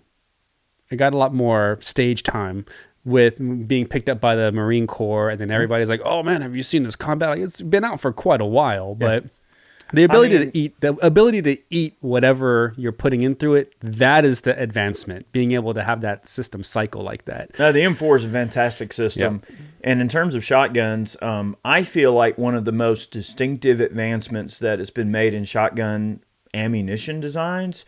Speaker 2: it got a lot more stage time with being picked up by the Marine Corps, and then everybody's like, "Oh man, have you seen this combat?" Like, it's been out for quite a while, but. The ability to eat whatever you're putting in through it, that is the advancement. Being able to have that system cycle like that.
Speaker 1: The M4 is a fantastic system. Yep. And in terms of shotguns, I feel like one of the most distinctive advancements that has been made in shotgun ammunition designs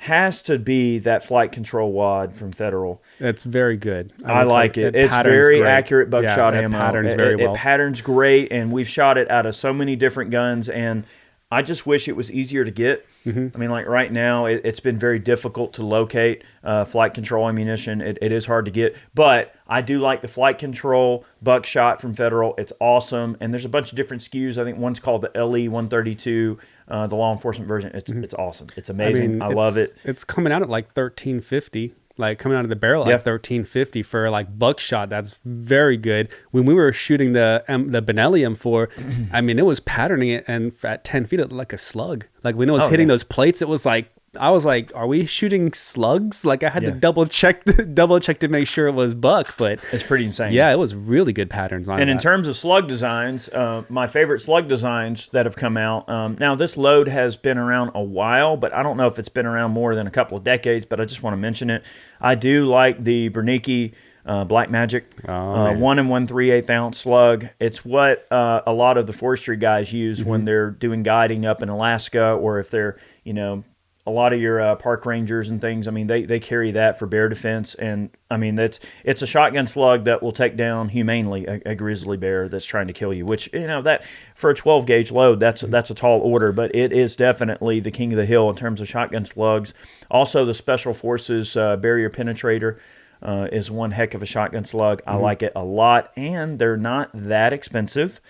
Speaker 1: has to be that flight control wad from Federal.
Speaker 2: It's very good.
Speaker 1: I like it. It's very accurate buckshot ammo.
Speaker 2: Patterns very well.
Speaker 1: It patterns great, and we've shot it out of so many different guns, and I just wish it was easier to get. I mean, like right now, it's been very difficult to locate flight control ammunition. It is hard to get, but I do like the flight control buckshot from Federal. It's awesome, and there's a bunch of different SKUs. I think one's called the LE 132, the law enforcement version. It's awesome. It's amazing. I love it.
Speaker 2: It's coming out at like $13.50. Like coming out of the barrel at $13.50 for like buckshot. That's very good. When we were shooting the Benelli M4, I mean, it was patterning it, and at 10 feet, it looked like a slug. Like when it was hitting those plates, it was like, I was like, are we shooting slugs? Like I had to double check to make sure it was buck, but
Speaker 1: it's pretty insane.
Speaker 2: Yeah, it was really good patterns on it.
Speaker 1: And in terms of Slug Designs, my favorite Slug Designs that have come out, now this load has been around a while, but I don't know if it's been around more than a couple of decades, but I just want to mention it. I do like the Bernicki Black Magic 1 1/3/8 ounce slug. It's what a lot of the forestry guys use when they're doing guiding up in Alaska, or if they're, you know, a lot of your park rangers and things. I mean, they carry that for bear defense, and I mean it's a shotgun slug that will take down humanely a grizzly bear that's trying to kill you. Which, you know, that for a 12 gauge load, that's a tall order, but it is definitely the king of the hill in terms of shotgun slugs. Also, the Special Forces barrier penetrator is one heck of a shotgun slug. I like it a lot, and they're not that expensive.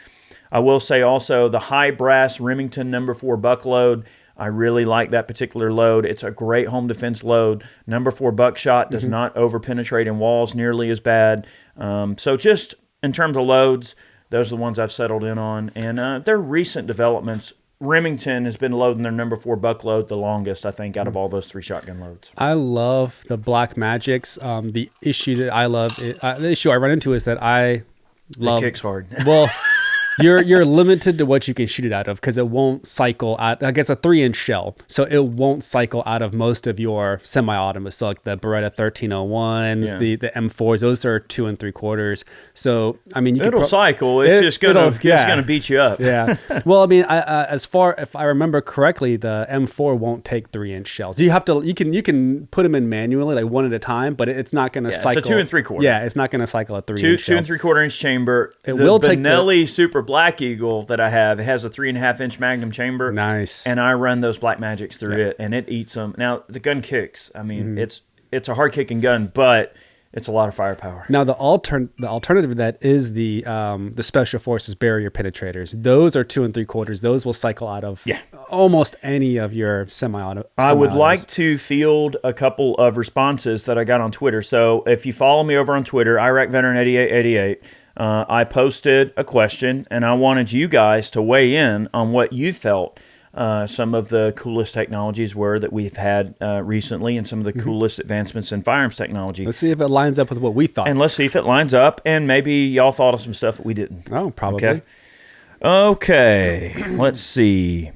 Speaker 1: I will say also the high brass Remington No. 4 buck load. I really like that particular load. It's a great home defense load. No. 4 buckshot does not over-penetrate in walls nearly as bad. So just in terms of loads, those are the ones I've settled in on. And they're recent developments. Remington has been loading their No. 4 buck load the longest, I think, out of all those 3 shotgun loads.
Speaker 2: I love the Black Magics. The issue that I love, the issue I run into is that I love...
Speaker 1: It kicks hard.
Speaker 2: Well... You're limited to what you can shoot it out of because it won't cycle out. I guess a 3-inch shell, so it won't cycle out of most of your semi-automats. So like the Beretta 1301s, the M4s, those are 2 3/4. So I mean,
Speaker 1: it'll cycle. It's just gonna beat you up.
Speaker 2: Yeah. Well, I mean, if I remember correctly, the M4 won't take 3-inch shells. You can put them in manually, like one at a time, but it's not gonna cycle.
Speaker 1: It's a 2 3/4.
Speaker 2: Yeah, it's not gonna cycle a 3-inch shell.
Speaker 1: 2 3/4 chamber.
Speaker 2: It will take
Speaker 1: Benelli Super Black Eagle that I have. It has a 3.5-inch Magnum chamber.
Speaker 2: Nice.
Speaker 1: And I run those Black Magics through it, and it eats them. Now the gun kicks. I mean, it's a hard kicking gun, but it's a lot of firepower.
Speaker 2: Now the alternative to that is the Special Forces barrier penetrators. Those are 2 3/4. Those will cycle out of almost any of your semi-auto.
Speaker 1: I would like to field a couple of responses that I got on Twitter. So if you follow me over on Twitter, Iraq Veteran 8888. I posted a question, and I wanted you guys to weigh in on what you felt some of the coolest technologies were that we've had recently, and some of the coolest advancements in firearms technology.
Speaker 2: Let's see if it lines up with what we thought.
Speaker 1: And let's see if it lines up, and maybe y'all thought of some stuff that we didn't.
Speaker 2: Oh, probably.
Speaker 1: Okay. Let's see.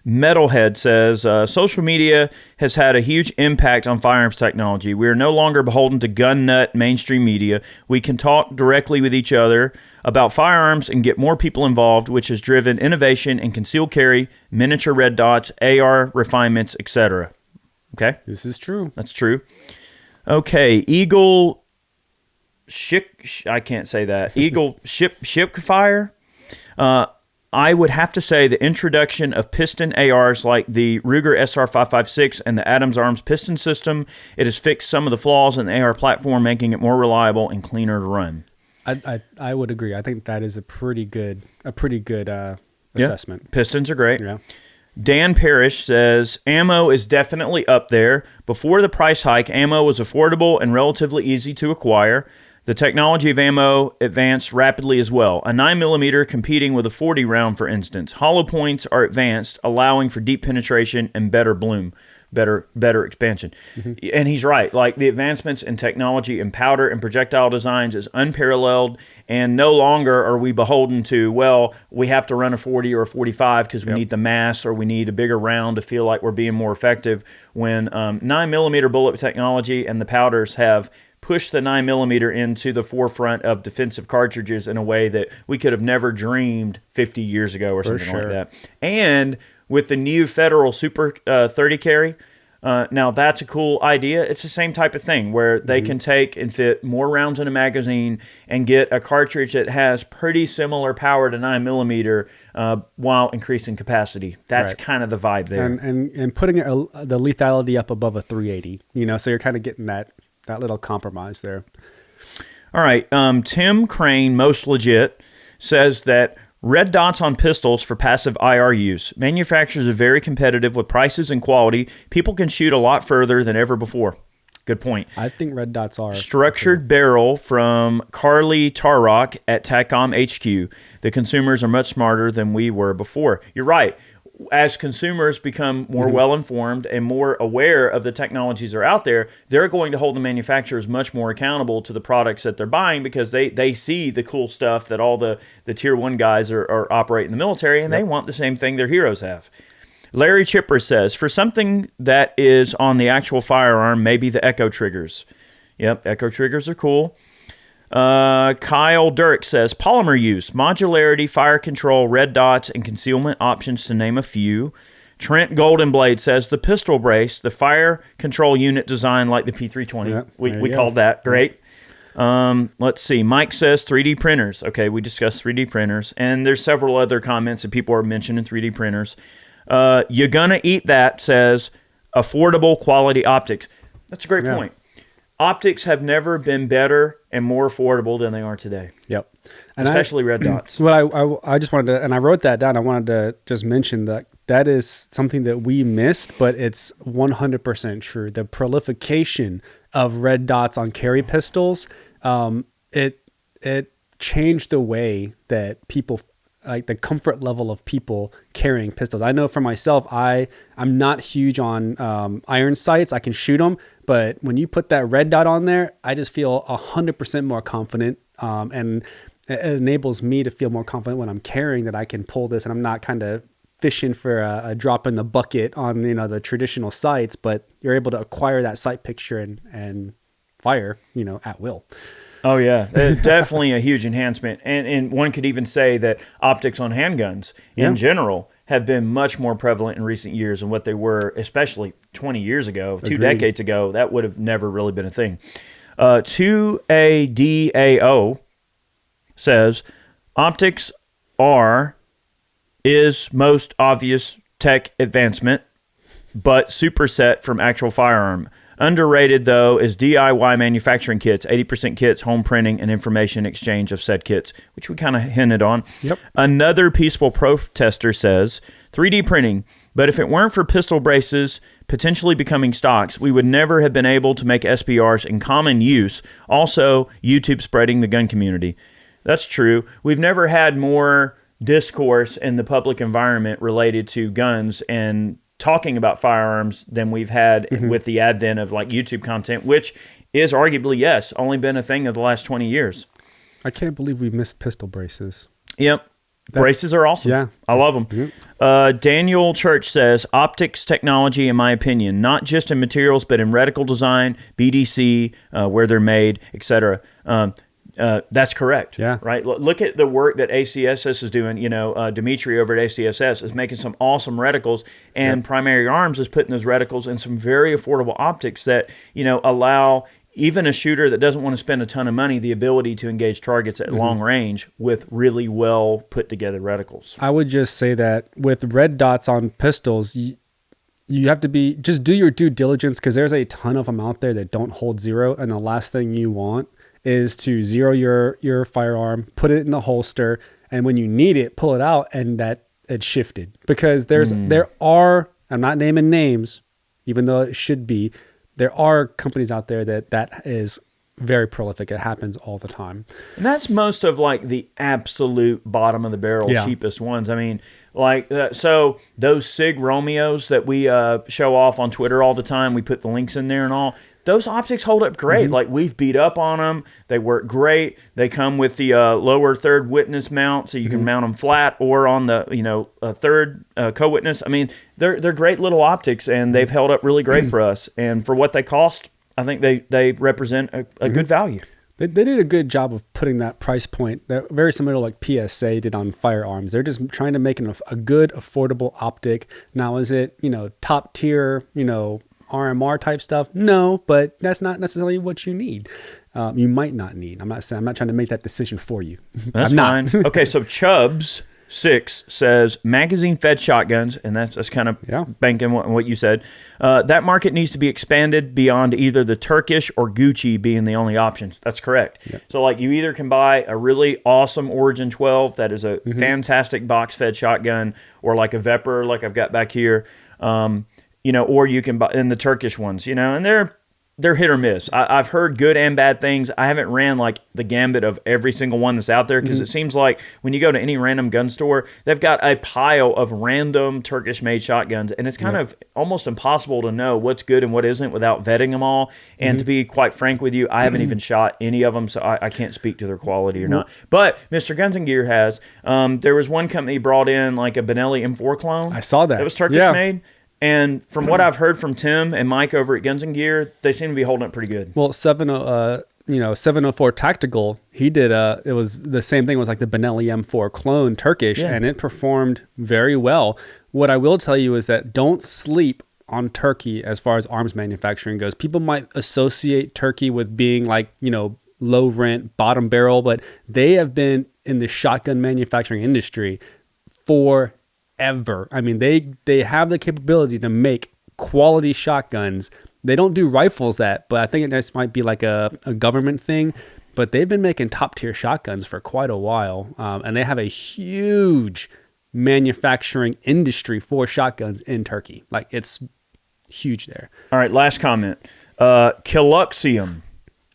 Speaker 1: Metalhead says, social media has had a huge impact on firearms technology. We are no longer beholden to gun nut mainstream media. We can talk directly with each other about firearms and get more people involved, which has driven innovation in concealed carry, miniature red dots, AR refinements, etc. Okay?
Speaker 2: This is true.
Speaker 1: That's true. Okay, Eagle I can't say that. Eagle Ship Fire. I would have to say the introduction of piston ARs like the Ruger SR556 and the Adams Arms piston system, it has fixed some of the flaws in the AR platform, making it more reliable and cleaner to run.
Speaker 2: I would agree. I think that is a pretty good assessment.
Speaker 1: Pistons are great.
Speaker 2: Yeah.
Speaker 1: Dan Parrish says, ammo is definitely up there. Before the price hike, ammo was affordable and relatively easy to acquire. The technology of ammo advanced rapidly as well. A 9mm competing with a 40 round, for instance. Hollow points are advanced, allowing for deep penetration and better bloom, better expansion. And he's right. Like, the advancements in technology and powder and projectile designs is unparalleled, and no longer are we beholden to, well, we have to run a 40 or a 45 because we need the mass, or we need a bigger round to feel like we're being more effective. When 9mm bullet technology and the powders have push the 9mm into the forefront of defensive cartridges in a way that we could have never dreamed 50 years ago or something like that. And with the new federal Super 30 carry, now that's a cool idea. It's the same type of thing where they can take and fit more rounds in a magazine and get a cartridge that has pretty similar power to 9mm while increasing capacity. That's kind of the vibe there.
Speaker 2: And putting the lethality up above a 380, so you're kind of getting that little compromise there.
Speaker 1: All right. Tim Crane, most legit, says that red dots on pistols for passive IR use. Manufacturers are very competitive with prices and quality. People can shoot a lot further than ever before. Good point.
Speaker 2: I think red dots are.
Speaker 1: Structured barrel from Carly Tarrock at TACOM HQ. The consumers are much smarter than we were before. You're right. As consumers become more well-informed and more aware of the technologies that are out there, they're going to hold the manufacturers much more accountable to the products that they're buying, because they see the cool stuff that all the tier 1 guys are operating in the military, and they want the same thing their heroes have. Larry Chipper says, for something that is on the actual firearm, maybe the echo triggers. Yep, echo triggers are cool. Kyle Dirk says, polymer use, modularity, fire control, red dots, and concealment options, to name a few. Trent Goldenblade says, the pistol brace, the fire control unit design like the P320.
Speaker 2: Yep,
Speaker 1: we called that. Great. Let's see. Mike says 3D printers. Okay, we discussed 3D printers. And there's several other comments that people are mentioning 3D printers. You're gonna eat that says, affordable quality optics. That's a great point. Optics have never been better and more affordable than they are today.
Speaker 2: Yep. And
Speaker 1: especially red dots.
Speaker 2: Well, I just wanted to, and I wrote that down. I wanted to just mention that is something that we missed, but it's 100% true. The proliferation of red dots on carry pistols, it changed the way that people, like the comfort level of people carrying pistols. I know for myself, I'm not huge on iron sights. I can shoot them, but when you put that red dot on there, I just feel 100% more confident, and it enables me to feel more confident when I'm carrying that I can pull this, and I'm not kind of fishing for a drop in the bucket on the traditional sights, but you're able to acquire that sight picture and fire at will.
Speaker 1: Oh, yeah. Definitely a huge enhancement. And one could even say that optics on handguns in general have been much more prevalent in recent years than what they were, especially 20 years ago, 2 decades ago. That would have never really been a thing. 2ADAO says, optics is most obvious tech advancement, but superset from actual firearm. Underrated, though, is DIY manufacturing kits, 80% kits, home printing, and information exchange of said kits, which we kind of hinted on.
Speaker 2: Yep.
Speaker 1: Another peaceful protester says, 3D printing, but if it weren't for pistol braces potentially becoming stocks, we would never have been able to make SBRs in common use. Also, YouTube spreading the gun community. That's true. We've never had more discourse in the public environment related to guns and talking about firearms than we've had with the advent of like YouTube content, which is arguably, yes, only been a thing of the last 20 years.
Speaker 2: I can't believe we missed pistol braces.
Speaker 1: Yep. Braces are awesome.
Speaker 2: Yeah.
Speaker 1: I love them. Daniel Church says, optics technology, in my opinion, not just in materials, but in reticle design, BDC, where they're made, etc. That's correct.
Speaker 2: Yeah.
Speaker 1: Right. Look at the work that ACSS is doing. Dimitri over at ACSS is making some awesome reticles, and Primary Arms is putting those reticles in some very affordable optics that, allow even a shooter that doesn't want to spend a ton of money the ability to engage targets at long range with really well put together reticles.
Speaker 2: I would just say that with red dots on pistols, you have to just do your due diligence, because there's a ton of them out there that don't hold zero, and the last thing you want is to zero your firearm, put it in the holster, and when you need it, pull it out, and that it shifted, because there are, I'm not naming names, even though it should be, there are companies out there that is very prolific. It happens all the time.
Speaker 1: And that's most of like the absolute bottom of the barrel, cheapest ones. I mean, like, so those SIG Romeos that we show off on Twitter all the time, we put the links in there and all, those optics hold up great. Like, we've beat up on them. They work great. They come with the lower third witness mount, so you can mount them flat or on the, third co-witness. I mean, they're great little optics, and they've held up really great for us. And for what they cost, I think they represent a good value.
Speaker 2: They did a good job of putting that price point. They're very similar to like PSA did on Firearms. They're just trying to make a good, affordable optic. Now, is it, top tier, RMR type stuff? No, but that's not necessarily what you need. You might not need. I'm not trying to make that decision for you.
Speaker 1: That's fine. Okay, so Chubbs 6 says magazine fed shotguns, and that's kind of banking on what you said. That market needs to be expanded beyond either the Turkish or Gucci being the only options. That's correct. Yep. So like, you either can buy a really awesome Origin 12 that is a fantastic box fed shotgun, or like a Vepr like I've got back here. Or you can buy in the Turkish ones, and they're hit or miss. I've heard good and bad things. I haven't ran like the gambit of every single one that's out there, because it seems like when you go to any random gun store, they've got a pile of random Turkish-made shotguns, and it's kind of almost impossible to know what's good and what isn't without vetting them all. And to be quite frank with you, I haven't even shot any of them, so I can't speak to their quality or not. But Mr. Guns and Gear has. There was one company brought in like a Benelli M4 clone.
Speaker 2: I saw that.
Speaker 1: It was Turkish-made. And from what I've heard from Tim and Mike over at Guns and Gear, they seem to be holding up pretty good.
Speaker 2: Well, 704 Tactical, he did it was the same thing. It was like the Benelli M4 clone Turkish, and it performed very well. What I will tell you is that don't sleep on Turkey as far as arms manufacturing goes. People might associate Turkey with being like, low rent, bottom barrel, but they have been in the shotgun manufacturing industry for ever. I mean, they have the capability to make quality shotguns. They don't do rifles but I think it just might be like a government thing, but they've been making top tier shotguns for quite a while. And they have a huge manufacturing industry for shotguns in Turkey. Like, it's huge there.
Speaker 1: All right, last comment. Kiluxium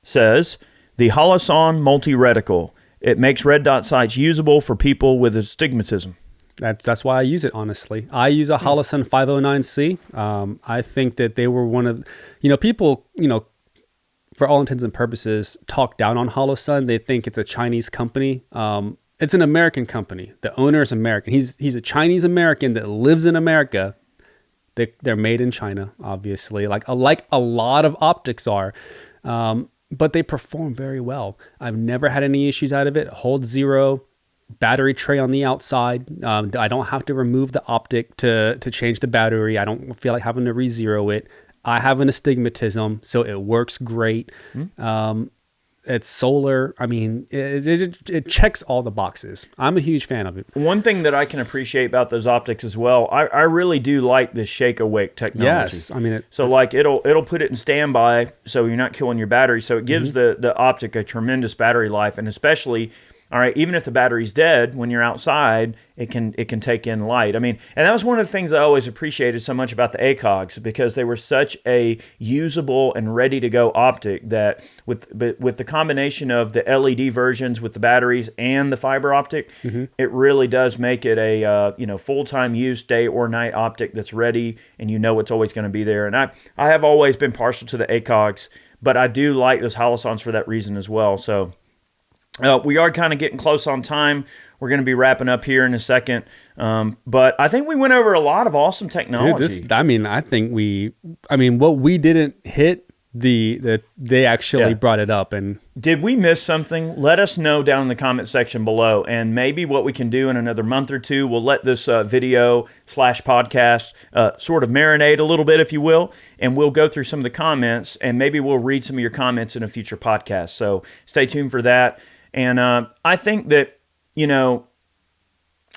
Speaker 1: says, the Holoson multi-reticle. It makes red dot sights usable for people with astigmatism.
Speaker 2: That's why I use it, honestly. I use a Holosun 509C. I think that they were one of, people, for all intents and purposes, talk down on Holosun. They think it's a Chinese company. It's an American company. The owner is American. He's a Chinese American that lives in America. They're made in China, obviously, like a lot of optics are. But they perform very well. I've never had any issues out of it. Hold zero. Battery tray on the outside. I don't have to remove the optic to change the battery. I don't feel like having to re-zero it. I have an astigmatism, so it works great. It's solar. I mean, it checks all the boxes. I'm a huge fan of it.
Speaker 1: One thing that I can appreciate about those optics as well, I really do like the shake awake technology.
Speaker 2: Yes, I mean
Speaker 1: so like it'll put it in standby, so you're not killing your battery. So it gives the optic a tremendous battery life, and especially, all right, even if the battery's dead, when you're outside, it can take in light. I mean, and that was one of the things I always appreciated so much about the ACOGs, because they were such a usable and ready-to-go optic that with the combination of the LED versions with the batteries and the fiber optic, it really does make it a full-time use, day or night optic that's ready, and it's always going to be there. And I have always been partial to the ACOGs, but I do like those Holosons for that reason as well. So we are kind of getting close on time. We're going to be wrapping up here in a second. But I think we went over a lot of awesome technology.
Speaker 2: Dude, I think what we didn't hit, they actually brought it up. And
Speaker 1: did we miss something? Let us know down in the comment section below. And maybe what we can do in another month or two, we'll let this video/podcast sort of marinate a little bit, if you will. And we'll go through some of the comments, and maybe we'll read some of your comments in a future podcast. So stay tuned for that. And I think that,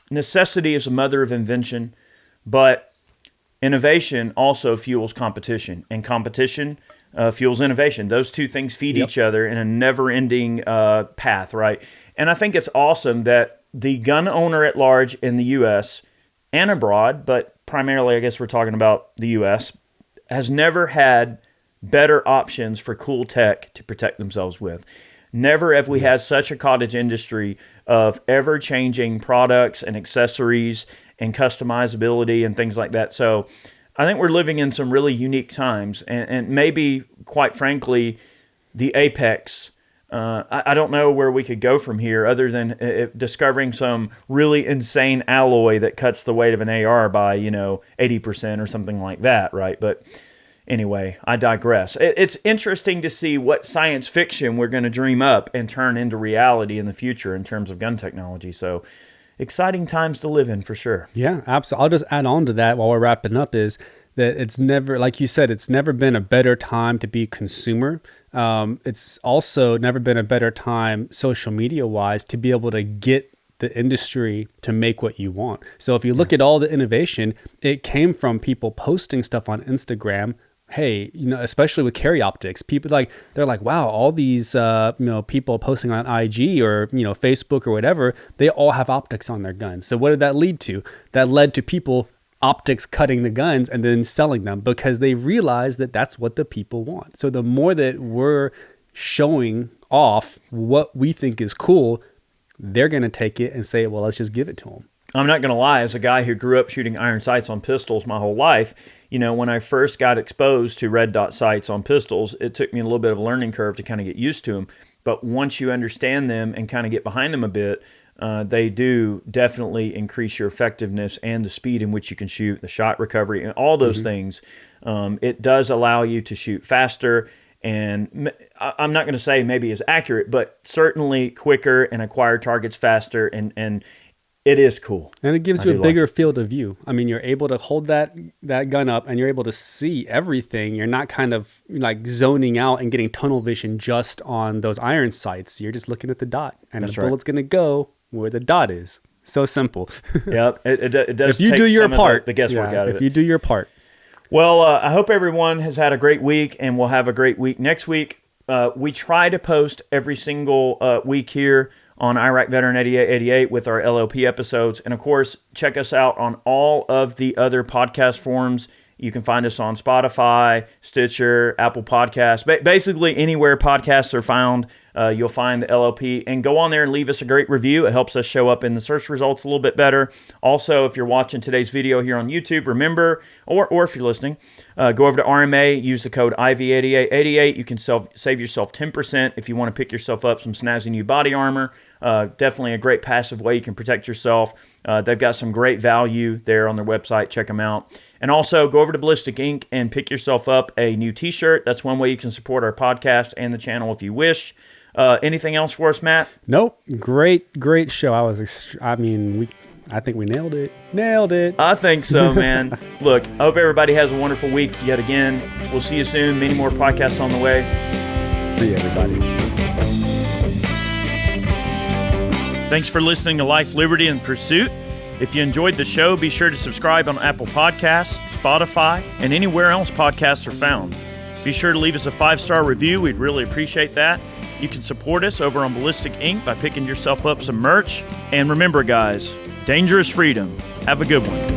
Speaker 1: necessity is the mother of invention, but innovation also fuels competition, and competition fuels innovation. Those two things feed each other in a never-ending path, right? And I think it's awesome that the gun owner at large in the U.S. and abroad, but primarily I guess we're talking about the U.S., has never had better options for cool tech to protect themselves with. Never have we had such a cottage industry of ever-changing products and accessories and customizability and things like that. So I think we're living in some really unique times, and maybe, quite frankly, the apex. I don't know where we could go from here other than discovering some really insane alloy that cuts the weight of an AR by, 80% or something like that, right? But anyway, I digress. It's interesting to see what science fiction we're going to dream up and turn into reality in the future in terms of gun technology. So exciting times to live in for sure.
Speaker 2: Yeah, absolutely. I'll just add on to that while we're wrapping up is that it's never, like you said, it's never been a better time to be a consumer. It's also never been a better time social media wise to be able to get the industry to make what you want. So if you look at all the innovation, it came from people posting stuff on Instagram. Hey, especially with carry optics, people they're like, wow, all these, people posting on IG or, Facebook or whatever, they all have optics on their guns. So what did that lead to? That led to people optics cutting the guns and then selling them because they realized that that's what the people want. So the more that we're showing off what we think is cool, they're going to take it and say, well, let's just give it to them.
Speaker 1: I'm not going to lie, as a guy who grew up shooting iron sights on pistols my whole life, when I first got exposed to red dot sights on pistols, it took me a little bit of a learning curve to kind of get used to them. But once you understand them and kind of get behind them a bit, they do definitely increase your effectiveness and the speed in which you can shoot, the shot recovery, and all those things. It does allow you to shoot faster, and I'm not going to say maybe as accurate, but certainly quicker and acquire targets faster, and it is cool.
Speaker 2: And it gives you a bigger field of view. I mean, you're able to hold that gun up and you're able to see everything. You're not kind of like zoning out and getting tunnel vision just on those iron sights. You're just looking at the dot, and the bullet's going to go where the dot is. So simple.
Speaker 1: Yep. It does.
Speaker 2: If you do your part,
Speaker 1: the guesswork out of it.
Speaker 2: If you do your part.
Speaker 1: Well, I hope everyone has had a great week, and we'll have a great week next week. We try to post every single week here on Iraq Veteran 8888 with our LLP episodes. And of course, check us out on all of the other podcast forums. You can find us on Spotify, Stitcher, Apple Podcasts. Basically, anywhere podcasts are found, you'll find the LLP. And go on there and leave us a great review. It helps us show up in the search results a little bit better. Also, if you're watching today's video here on YouTube, remember, or if you're listening, go over to RMA, use the code IV8888. You can save yourself 10% if you want to pick yourself up some snazzy new body armor. Definitely a great passive way you can protect yourself. They've got some great value there on their website. Check them out. And also, go over to Ballistic Ink and pick yourself up a new t-shirt. That's one way you can support our podcast and the channel if you wish. Anything else for us, Matt?
Speaker 2: Nope. Great show. I think we nailed it.
Speaker 1: I think so, man. Look, I hope everybody has a wonderful week yet again. We'll see you soon. Many more podcasts on the way.
Speaker 2: See you, everybody.
Speaker 1: Thanks for listening to Life, Liberty, and Pursuit. If you enjoyed the show, be sure to subscribe on Apple Podcasts, Spotify, and anywhere else podcasts are found. Be sure to leave us a 5-star review. We'd really appreciate that. You can support us over on Ballistic Ink by picking yourself up some merch. And remember, guys, danger is freedom. Have a good one.